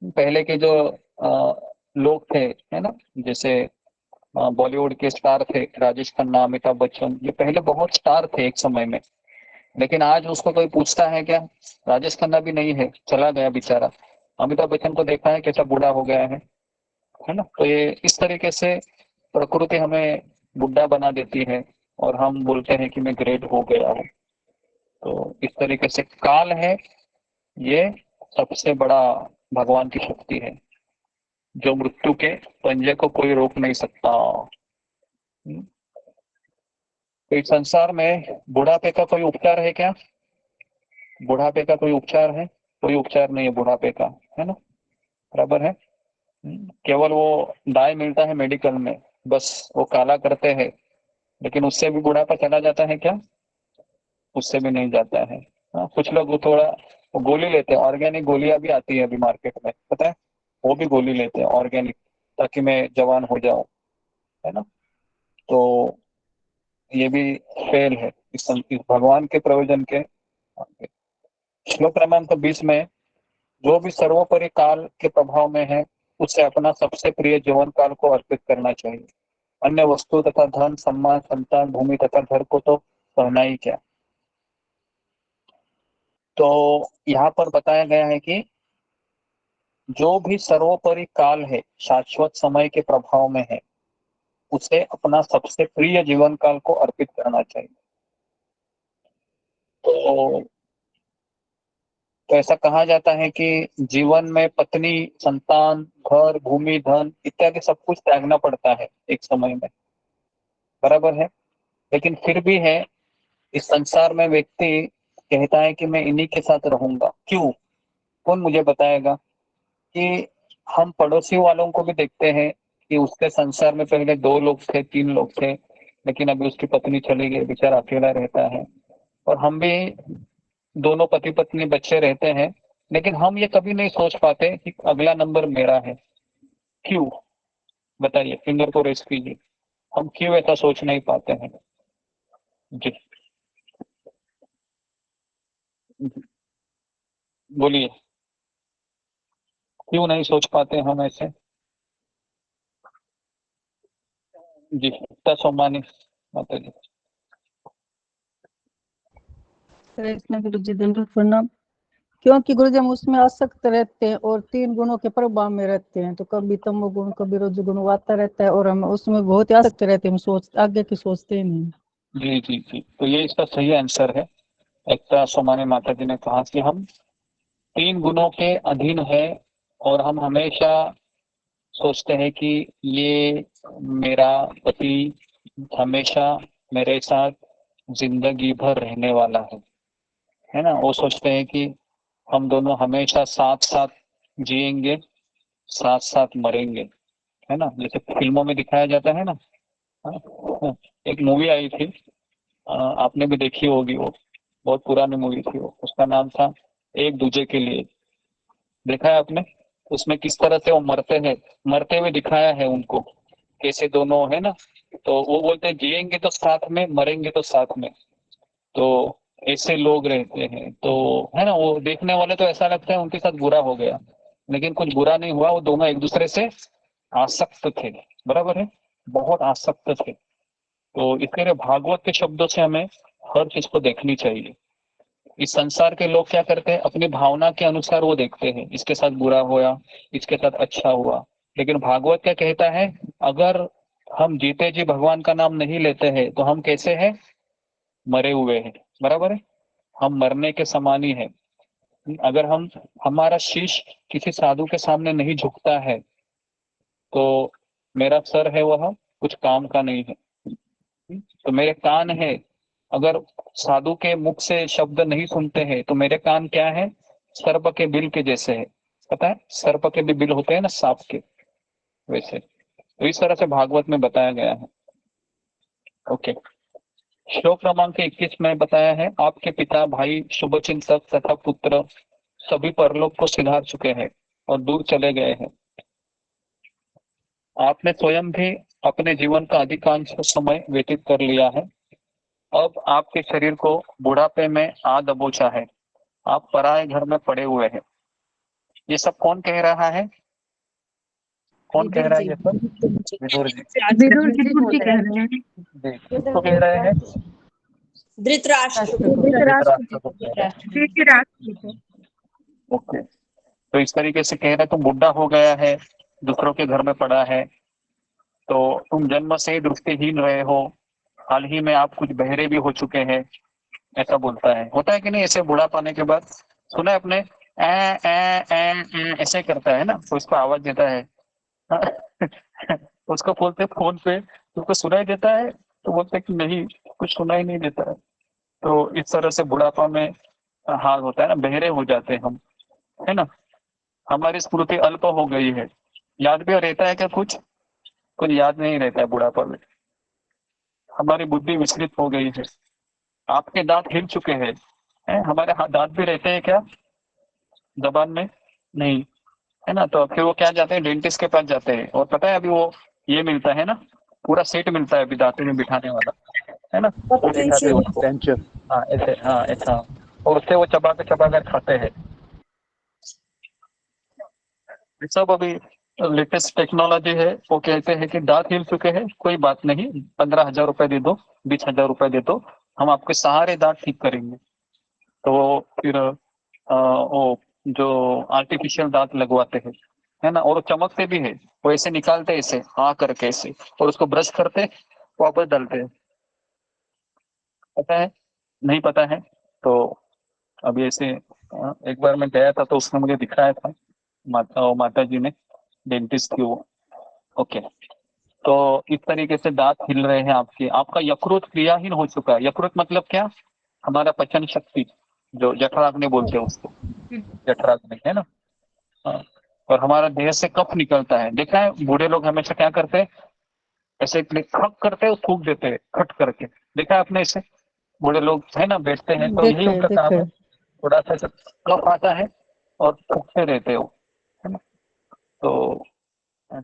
पहले के जो लोग थे है ना, जैसे बॉलीवुड के स्टार थे, राजेश खन्ना, अमिताभ बच्चन, ये पहले बहुत स्टार थे एक समय में, लेकिन आज उसको कोई पूछता है क्या? राजेश खन्ना भी नहीं है, चला गया बेचारा। अमिताभ बच्चन को देखा है कैसा बूढ़ा हो गया है ना। तो ये इस तरीके से प्रकृति हमें बुढ़ा बना देती है और हम बोलते हैं कि मैं ग्रेट हो गया हूँ। तो इस तरीके से काल है ये सबसे बड़ा भगवान की शक्ति है, जो मृत्यु के पंजे को कोई रोक नहीं सकता। तो इस संसार में बुढ़ापे का कोई उपचार है क्या? बुढ़ापे का कोई उपचार है? कोई उपचार नहीं है बुढ़ापे का, है ना, बराबर है। केवल वो डाई मिलता है मेडिकल में, बस वो काला करते हैं, लेकिन उससे भी बुढ़ापा चला जाता है क्या? उससे भी नहीं जाता है। कुछ लोग थोड़ा गोली लेते हैं, ऑर्गेनिक गोलियां भी आती है अभी मार्केट में, पता है, वो भी गोली लेते हैं ऑर्गेनिक, ताकि मैं जवान हो जाऊं, है ना। तो ये भी फेल है इस भगवान के प्रयोजन के। श्लोक क्रमांक 20 में, जो भी सर्वोपरि काल के प्रभाव में है उसे अपना सबसे प्रिय जीवन काल को अर्पित करना चाहिए। अन्य वस्तु तथा धन, सम्मान, संतान, भूमि तथा घर को तो कहना ही क्या। तो यहाँ पर बताया गया है कि जो भी सर्वोपरि काल है, शाश्वत समय के प्रभाव में है, उसे अपना सबसे प्रिय जीवन काल को अर्पित करना चाहिए। तो ऐसा कहा जाता है कि जीवन में पत्नी, संतान, घर, भूमि, धन इत्यादि सब कुछ त्यागना पड़ता है एक समय में, बराबर है। लेकिन फिर भी है, इस संसार में व्यक्ति कहता है कि मैं इन्हीं के साथ रहूंगा। क्यों? कौन मुझे बताएगा? कि हम पड़ोसी वालों को भी देखते हैं कि उसके संसार में पहले 2 लोग थे, 3 लोग थे, लेकिन अभी उसकी पत्नी चली गई, बेचारा अकेला रहता है। और हम भी दोनों पति पत्नी, बच्चे रहते हैं, लेकिन हम ये कभी नहीं सोच पाते कि अगला नंबर मेरा है। क्यों? बताइए, फिंगर को रेस कीजिए, हम क्यों ऐसा सोच नहीं पाते हैं? जी बोलिए, क्यों नहीं सोच पाते हम ऐसे? जी सोमानी माता जी। कृष्ण गुरु जी दंडवत प्रणाम। क्योंकि गुरु जी हम उसमें आसक्त रहते हैं और 3 गुणों के प्रभाव में रहते हैं, तो कभी तमोगुण कभी रजोगुण आता रहता है और हम उसमें बहुत ही आसक्त रहते हैं, हम सोच आगे की सोचते ही नहीं। जी जी जी, तो ये इसका सही आंसर है। एकता सोमानी माता जी ने कहा कि हम 3 गुणों के अधीन है और हम हमेशा सोचते हैं कि ये मेरा पति हमेशा मेरे साथ जिंदगी भर रहने वाला है ना। वो सोचते हैं कि हम दोनों हमेशा साथ साथ जिएंगे, साथ साथ मरेंगे, है ना, जैसे फिल्मों में दिखाया जाता है ना। एक मूवी आई थी, आपने भी देखी होगी, वो बहुत पुरानी मूवी थी, वो उसका नाम था एक दूजे के लिए। देखा है आपने? उसमें किस तरह से वो मरते हुए दिखाया है उनको, कैसे दोनों, है ना। तो वो बोलते हैं जिएंगे तो साथ में, मरेंगे तो साथ में। तो ऐसे लोग रहते हैं, तो है ना, वो देखने वाले तो ऐसा लगता है उनके साथ बुरा हो गया, लेकिन कुछ बुरा नहीं हुआ, वो दोनों एक दूसरे से आसक्त थे, बराबर है, बहुत आसक्त थे। तो इसके लिए भागवत के शब्दों से हमें हर चीज को देखनी चाहिए। इस संसार के लोग क्या करते हैं, अपनी भावना के अनुसार वो देखते हैं, इसके साथ बुरा हुआ, इसके साथ अच्छा हुआ। लेकिन भागवत क्या कहता है, अगर हम जीते जी भगवान का नाम नहीं लेते हैं तो हम कैसे हैं? मरे हुए हैं, बराबर है, हम मरने के समान ही है। अगर हमारा शीश किसी साधु के सामने नहीं झुकता है तो मेरा सर है वह कुछ काम का नहीं है। तो मेरे कान है, अगर साधु के मुख से शब्द नहीं सुनते हैं तो मेरे कान क्या है? सर्प के बिल के जैसे है, पता है, सर्प के भी बिल होते हैं ना, सांप के, वैसे। तो इस तरह से भागवत में बताया गया है। ओके, श्लोक क्रमांक 21 में बताया है, आपके पिता, भाई, शुभचिंतक तथा पुत्र सभी परलोक को सिधार चुके हैं, और दूर चले गए हैं। आपने स्वयं भी अपने जीवन का अधिकांश समय व्यतीत कर लिया है। अब आपके शरीर को बुढ़ापे में आ दबोचा है। आप पराए घर में पड़े हुए हैं। ये सब कौन कह रहा है? कौन कह रहा है ये सब? विदुर जी। विदुर जी कह रहे हैं। जी, किसको कह रहे हैं? धृतराष्ट्र धृतराष्ट्र को कह रहे हैं। ओके, तो इस तरीके से कह रहे तुम बुढ़ा हो गया है, दूसरों के घर में पड़ा है, तो तुम जन्म से ही दृष्टिहीन रहे हो, हाल ही में आप कुछ बहरे भी हो चुके हैं, ऐसा बोलता है। होता है कि नहीं ऐसे बुढ़ा पाने के बाद? सुना है अपने ऐसे करता है ना, तो इसको आवाज देता है उसको बोलते फोन पे तुमको सुनाई देता है, तो बोलते हैं कि नहीं कुछ सुनाई नहीं देता है। तो इस तरह से बुढ़ापा में हाल होता है ना, बहरे हो जाते हैं हम, है ना। हमारी स्मृति अल्प हो गई है। याद भी रहता है क्या? कुछ याद नहीं रहता है बुढ़ापा में। हमारी बुद्धि विचलित हो गई है। आपके दांत हिल चुके हैं, हमारे हाथ दांत भी रहते हैं क्या जबान में? नहीं, है ना। तो फिर वो क्या जाते हैं, डेंटिस्ट के पास जाते हैं, और पता है अभी वो ये मिलता है ना, पूरा सेट मिलता है अभी दांतों में बिठाने वाला, है ना। वो दिखाते हैं उसको। टेंचर। हाँ ऐसे, हाँ ऐसा, और उससे वो चबा कर खाते हैं। ये सब अभी लेटेस्ट टेक्नोलॉजी है। वो कहते हैं कि दांत हिल चुके हैं, कोई बात नहीं, 15,000 रुपए दे दो, 20,000 रुपए दे दो, हम आपके सारे दांत ठीक करेंगे। तो फिर वो जो आर्टिफिशियल दांत लगवाते हैं, है ना, और वो चमकते भी है, वो ऐसे निकालते हैं ऐसे हाँ करके ऐसे, और उसको ब्रश करते वापस डालते हैं। पता है? नहीं पता है? तो अभी ऐसे एक बार मैं गया था तो उसने मुझे दिखाया था, माता जी ने, डेंटिस्ट की वो। ओके, तो इस तरीके से दांत हिल रहे हैं आपके। आपका यकृत क्रियाहीन हो चुका है। यकृत मतलब क्या? हमारा पचन शक्ति, जो जठराग्नि बोलते हैं उसको, जठराग्नि, है ना। हाँ। और हमारा देह से कफ निकलता है। देखा है बूढ़े लोग हमेशा क्या करते हैं, ऐसे खट करते हैं, थूक देते हैं खट करके। देखा है आपने ऐसे बूढ़े लोग, है ना, बैठते हैं तो यही देखे उनका काम देखे। है। थोड़ा सा कफ आता है और थूकते रहते हो, है ना। तो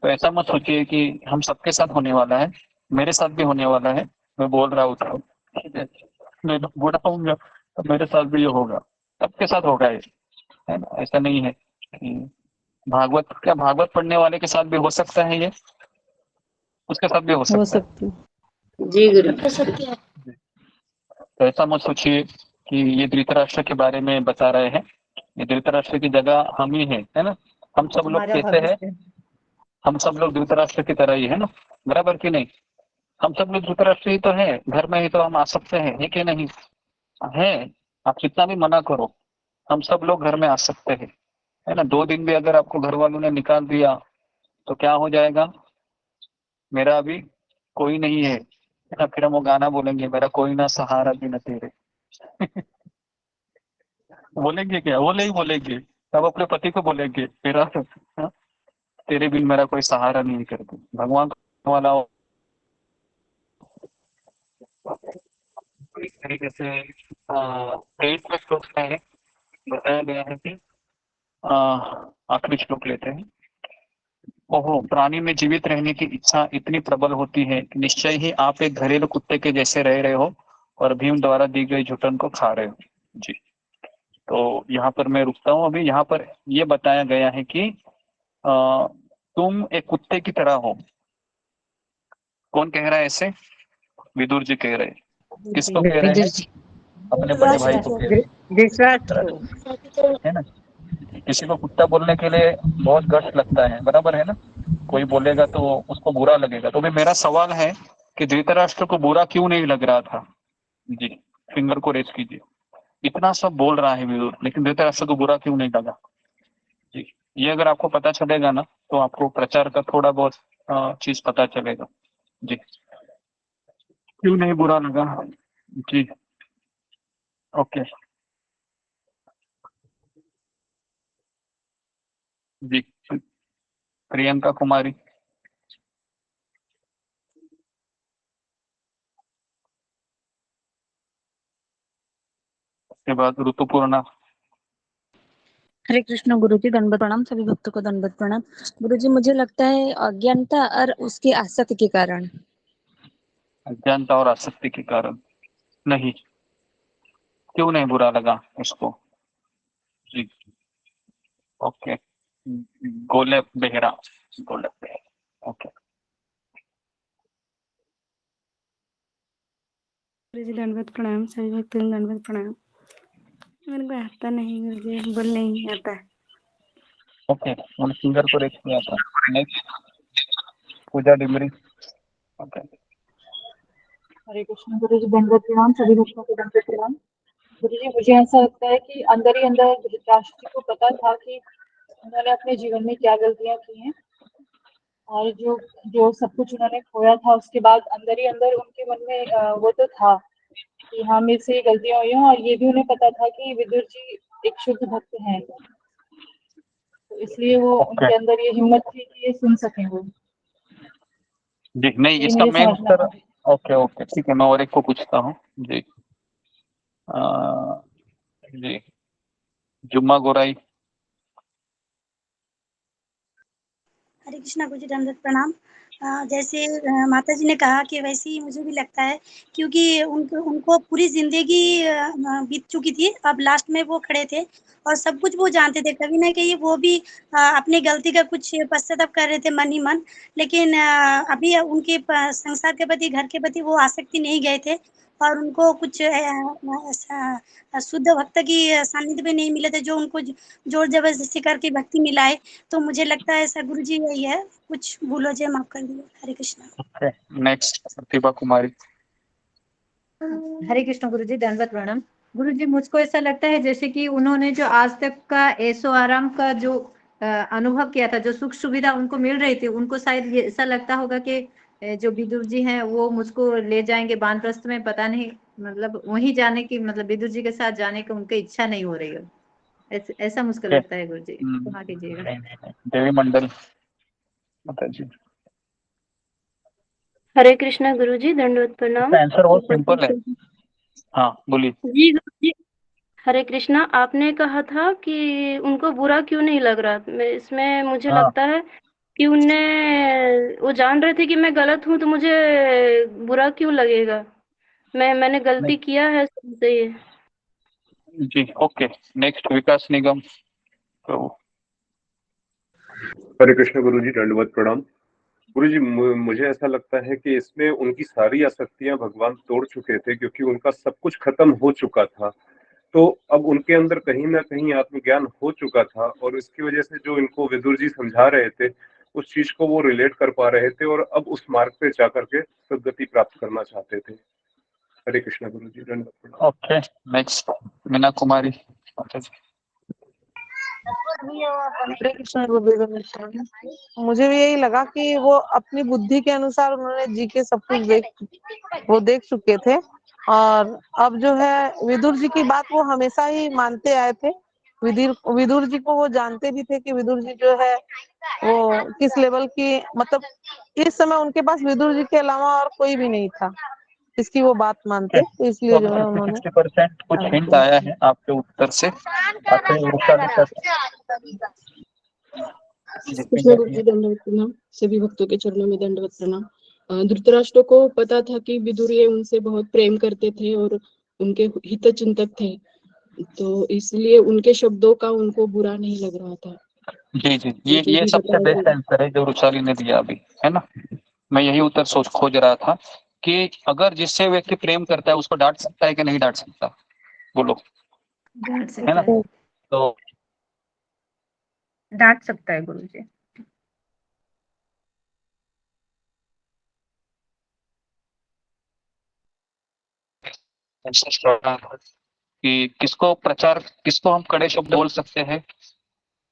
ऐसा मत सोचिए कि हम सबके साथ होने वाला है, मेरे साथ भी होने वाला है। मैं बोल रहा हूँ तो मैं तो बूढ़ा होऊंगा तो मेरे साथ भी ये होगा, सबके साथ होगा ये, है ना। ऐसा नहीं है कि भागवत पढ़ने वाले के साथ भी हो सकता है ये, उसके साथ भी हो सकता है। सकती जी गुरु। तो ऐसा मत सोचिए कि ये धृतराष्ट्र के बारे में बता रहे हैं। ये धृतराष्ट्र की जगह हम ही है ना। हम सब लोग कैसे हैं? हम सब लोग धृतराष्ट्र की तरह ही है ना, बराबर कि नहीं? हम सब लोग धृतराष्ट्र ही तो है, घर में ही तो हम आ सकते हैं, है कि नहीं? है। आप कितना भी मना करो, हम सब लोग घर में आ सकते हैं, है ना। 2 दिन भी अगर आपको घर वालों ने निकाल दिया तो क्या हो जाएगा? मेरा अभी कोई नहीं है ना। फिर हम वो गाना बोलेंगे, मेरा कोई ना सहारा भी न तेरे बोलेंगे क्या? वो नहीं बोलेंगे, तब अपने पति को बोलेंगे मेरा हाँ, तेरे बिन मेरा कोई सहारा नहीं करते। भगवान वाला इस तरीके से 23वें श्लोक में बताया गया है कि आखिरी श्लोक लेते हैं। ओहो, प्राणी में जीवित रहने की इच्छा इतनी प्रबल होती है कि निश्चय ही आप एक घरेलू कुत्ते के जैसे रह रहे हो और भीम द्वारा दी गई झुटन को खा रहे हो। जी, तो यहाँ पर मैं रुकता हूँ। अभी यहाँ पर ये बताया गया है कि तुम एक कुत्ते की तरह हो। कौन कह रहा है ऐसे? विदुर जी कह रहे हैं। किसको कह रहे हैं? अपने बड़े भाई को कह रहे हैं, है ना। किसी को कुत्ता बोलने के लिए बहुत गट्स लगता है, बराबर है ना। कोई बोलेगा तो उसको बुरा लगेगा। तो भी मेरा सवाल है कि धृतराष्ट्र को बुरा क्यों नहीं लग रहा था? जी, फिंगर को रेज कीजिए। इतना सब बोल रहा है विदुर, लेकिन धृतराष्ट्र को बुरा क्यों नहीं लगा? जी, ये अगर आपको पता चलेगा ना तो आपको प्रचार का थोड़ा बहुत चीज पता चलेगा। जी, क्यों नहीं बुरा लगा? जी, ओके जी। प्रियंका कुमारी। उसके बाद ऋतुपूर्णा। हरे कृष्ण गुरुजी, दंडवत प्रणाम। सभी भक्तों को दंडवत प्रणाम। गुरुजी, मुझे लगता है अज्ञानता और उसकी आसक्ति के कारण। अज्ञानता और आसक्ति के कारण नहीं, क्यों नहीं बुरा लगा उसको? जी, ओके। गोले बेहरा, गोले बेहरा, ओके। गुरुजी दंडवत प्रणाम। सभी भक्तों को दंडवत प्रणाम। मेरे को आता नहीं गुरुजी, बोल नहीं आता है। ओके, उन फिंगर को रेख किया था। नेक्स्ट पूजा डिमरी, ओके। हरे कृष्ण गुरुजी, दंडवत प्रणाम। सभी भक्तों को दंडवत प्रणाम। गुरुजी, मुझे ऐसा लगता है कि अंदर ही अंदर धृतराष्ट्र जी को पता था कि उन्होंने अपने जीवन में क्या गलतियां की हैं, और जो जो सब कुछ उन्होंने खोया था उसके बाद अंदर ही अंदर उनके मन में वो तो था कि हाँ मेरे से ये गलतियां हुई हैं, और ये भी उन्हें पता था कि विदुर जी एक शुद्ध भक्त हैं, तो इसलिए वो ओके उनके अंदर ये हिम्मत थी कि ये सुन सकें वो। जी, नहीं ये इसका मुझे मेन समझना उत्तर। था। ओके ओके, ठीक है, मैं और एक को पूछता हूँ जी। जी, जुम्मा गोराई। हरे कृष्णा गुरुजी, दंडवत प्रणाम। जैसे माता जी ने कहा कि वैसे ही मुझे भी लगता है, क्योंकि उनको उनको पूरी ज़िंदगी बीत चुकी थी, अब लास्ट में वो खड़े थे और सब कुछ वो जानते थे। कहीं न कहीं वो भी अपनी गलती का कुछ पश्चाताप कर रहे थे मन ही मन, लेकिन अभी उनके संसार के प्रति, घर के प्रति वो आसक्ति नहीं गए थे और उनको कुछ शुद्ध भक्त की सानिध्य में नहीं मिले थे, जो उनको ज़ोर ज़बरदस्ती करके भक्ति मिलाए। तो मुझे लगता है ऐसा गुरुजी यही है, कुछ भूल हो जाए माफ़ कर दीजिए। हरे कृष्णा। ओके, नेक्स्ट प्रतिभा कुमारी। हरे कृष्ण गुरुजी, दंडवत प्रणाम। गुरुजी, मुझको ऐसा लगता है जैसे कि उन्होंने जो आज तक का ऐशो आराम का जो अनुभव किया था, जो सुख सुविधा उनको मिल रही थी, उनको शायद ये ऐसा लगता होगा कि जो विदुर जी हैं वो मुझको ले जाएंगे वानप्रस्थ में, पता नहीं, मतलब वहीं जाने की, मतलब विदुर जी के साथ जाने की उनकी इच्छा नहीं हो रही है। ऐसा मुझको ओके, लगता है गुरुजी, क्षमा कीजिएगा। देवी मंडल माता जी। हरे कृष्णा गुरुजी, दंडवत प्रणाम। इसका आंसर बहुत सिंपल है। हाँ बोलिए। जी गुरुजी, हरे कृष्णा। आपने कहा था कि उनको बुरा क्यों नहीं लग रहा, इसमें मुझे हाँ लगता है कि उन्हें, वो जान रहे थे कि मैं गलत हूँ, तो मुझे बुरा क्यों लगेगा, मैंने गलती नहीं, किया है, सही है। जी ओके। नेक्स्ट विकास निगम प्रभु। हरे कृष्ण गुरुजी, दंडवत प्रणाम। गुरुजी, मुझे ऐसा लगता है कि इसमें उनकी सारी आसक्तियां भगवान तोड़ चुके थे, क्योंकि उनका सब कुछ खत्म हो चुका था। तो अब उनके अंदर कहीं ना कहीं आत्मज्ञान हो चुका था, और इसकी वजह से जो इनको विदुर जी समझा रहे थे उस चीज को वो रिलेट कर पा रहे थे, और अब उस मार्ग पे जाकर के सद्गति प्राप्त करना चाहते थे। हरे कृष्ण गुरुजी, दंडवत प्रणाम। ओके, नेक्स्ट मीना कुमारी माता जी। हरे कृष्ण गुरुदेव। मुझे भी यही लगा कि वो अपनी बुद्धि के अनुसार उन्होंने जी के सब कुछ देख चुके थे, और अब जो है विदुर जी की बात वो हमेशा ही मानते आए थे। विदुर जी को वो जानते भी थे कि विदुर जी जो है वो किस लेवल की, मतलब इस समय उनके पास विदुर जी के अलावा और कोई भी नहीं था इसकी वो बात मानते, तो इसलिए जो है उन्होंने 60% कुछ हिंट आया है आपके उत्तर से। आखिरी वृषाली का कृष्ण गुरुजी, दंडवत प्रणाम। सभी भक्तों के चरणों में दंडवत प्रणाम। धृतराष्ट्र को पता था कि विदुर ये उनसे बहुत प्रेम करते थे और उनके हितचिंतक थे, तो इसलिए उनके शब्दों का उनको बुरा नहीं लग रहा था। जी जी, ये सबसे बेस्ट आंसर है जो रुचाली ने दिया अभी, है ना। मैं यही उत्तर खोज रहा था कि अगर जिससे व्यक्ति प्रेम करता है उसको डांट सकता है कि नहीं डांट सकता, बोलो, डांट है ना। सकता है। तो डांट सकता है गुरुजी। कि किसको हम कड़े शब्द बोल सकते हैं,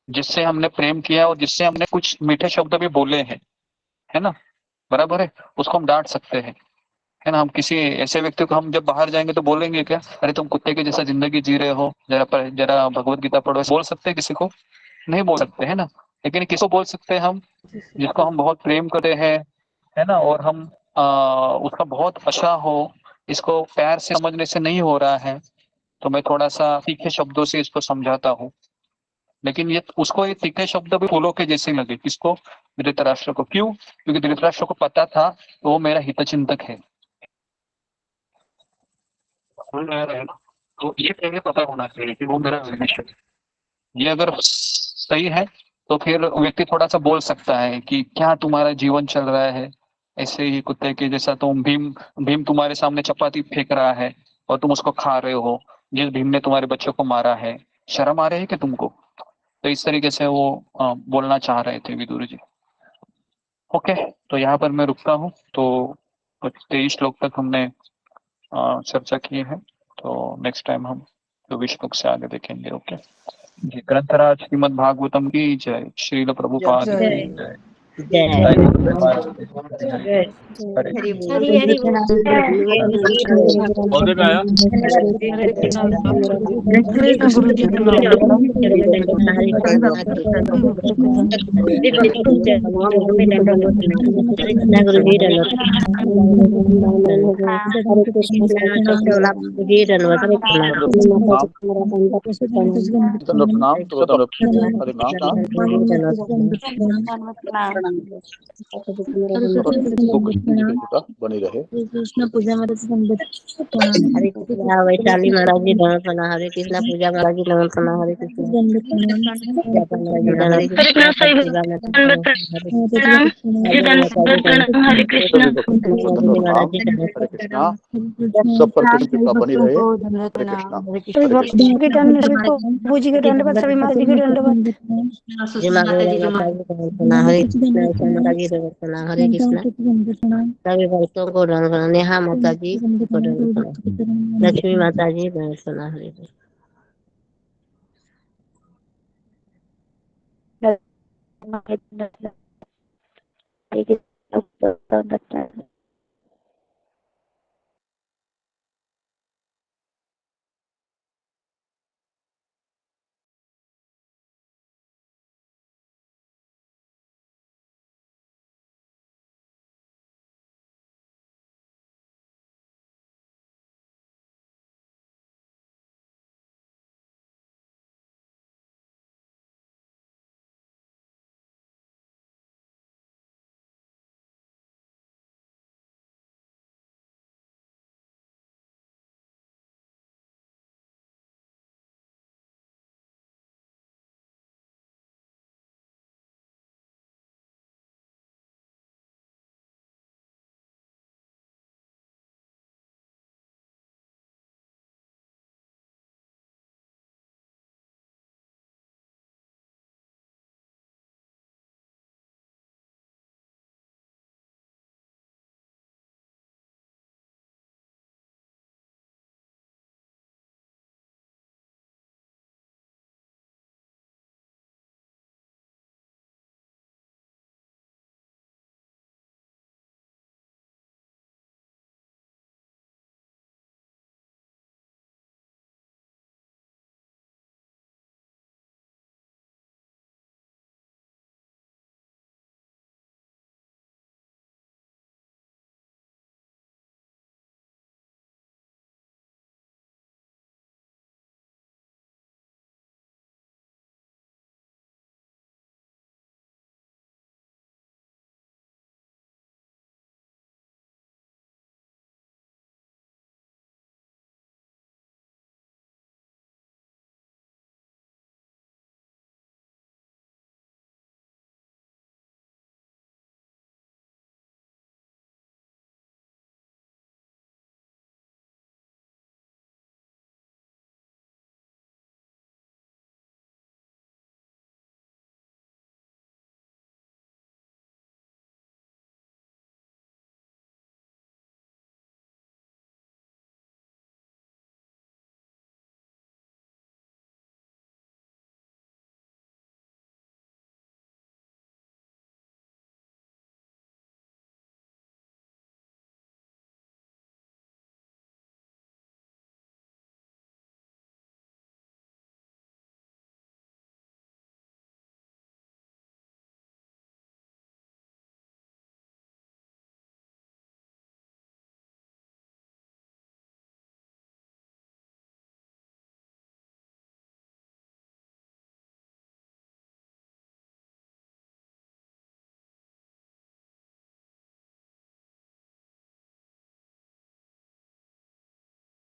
जिससे हमने प्रेम किया और जिससे हमने कुछ मीठे शब्द भी बोले हैं, है ना, बराबर है, उसको हम डांट सकते हैं, है ना। हम किसी ऐसे व्यक्ति को हम जब बाहर जाएंगे तो बोलेंगे क्या, अरे तुम कुत्ते के जैसा जिंदगी जी रहे हो, जरा भगवत गीता पढ़ो, बोल सकते हैं किसी को? नहीं बोल सकते, है ना। लेकिन किसको बोल सकते हैं हम, जिसको हम बहुत प्रेम करते हैं, है ना, और हम उसका बहुत अच्छा हो, इसको प्यार से समझने से नहीं हो रहा है, तो मैं थोड़ा सा तीखे शब्दों से इसको समझाता हूँ, लेकिन ये उसको ये तीखे शब्द भी फूलों के जैसे लगे। किसको? धृतराष्ट्र को। क्यों? क्योंकि धृतराष्ट्र को पता था तो वो मेरा हितचिंतक है। तो ये पहले पता होना चाहिए कि वो मेरा विनिश्चित है। ये अगर सही है तो फिर व्यक्ति थोड़ा सा बोल सकता है कि क्या तुम्हारा जीवन चल रहा है ऐसे ही कुत्ते के जैसा। तुम भीम तुम्हारे सामने चपाती फेंक रहा है और तुम उसको खा रहे हो। जिस भीम ने तुम्हारे बच्चों को मारा है, शर्म आ रही है कि तुमको? तो इस तरीके से वो बोलना चाह रहे थे विदुर जी। ओके, तो यहाँ पर मैं रुकता हूँ। तो 23 श्लोक तक हमने चर्चा की है। तो नेक्स्ट टाइम हम 24 श्लोक से आगे देखेंगे। ओके जी। ग्रंथराज श्रीमद् भागवतम की जय। श्रील प्रभुपाद की जय। जय गुरुदेव महाराज की जय। हरे हरि प्रणाम। तो हरे नाम बनी रहे। कृष्ण पूजा वैशाली महाराज जी नमन। हरे कृष्णा पूजा महाराज जी नमन। हरे हरे कृष्णा सब पर कृष्ण कृपा बनी रहे। हरे कृष्णा। प्रभु जी के दंडवत, सभी माता जी के दंडवत। हरे कृष्णा सभी भक्तों को दंडवत। नेहा माता जी को दंडवत। लक्ष्मी माता जी दंडवत। हरे कृष्णा।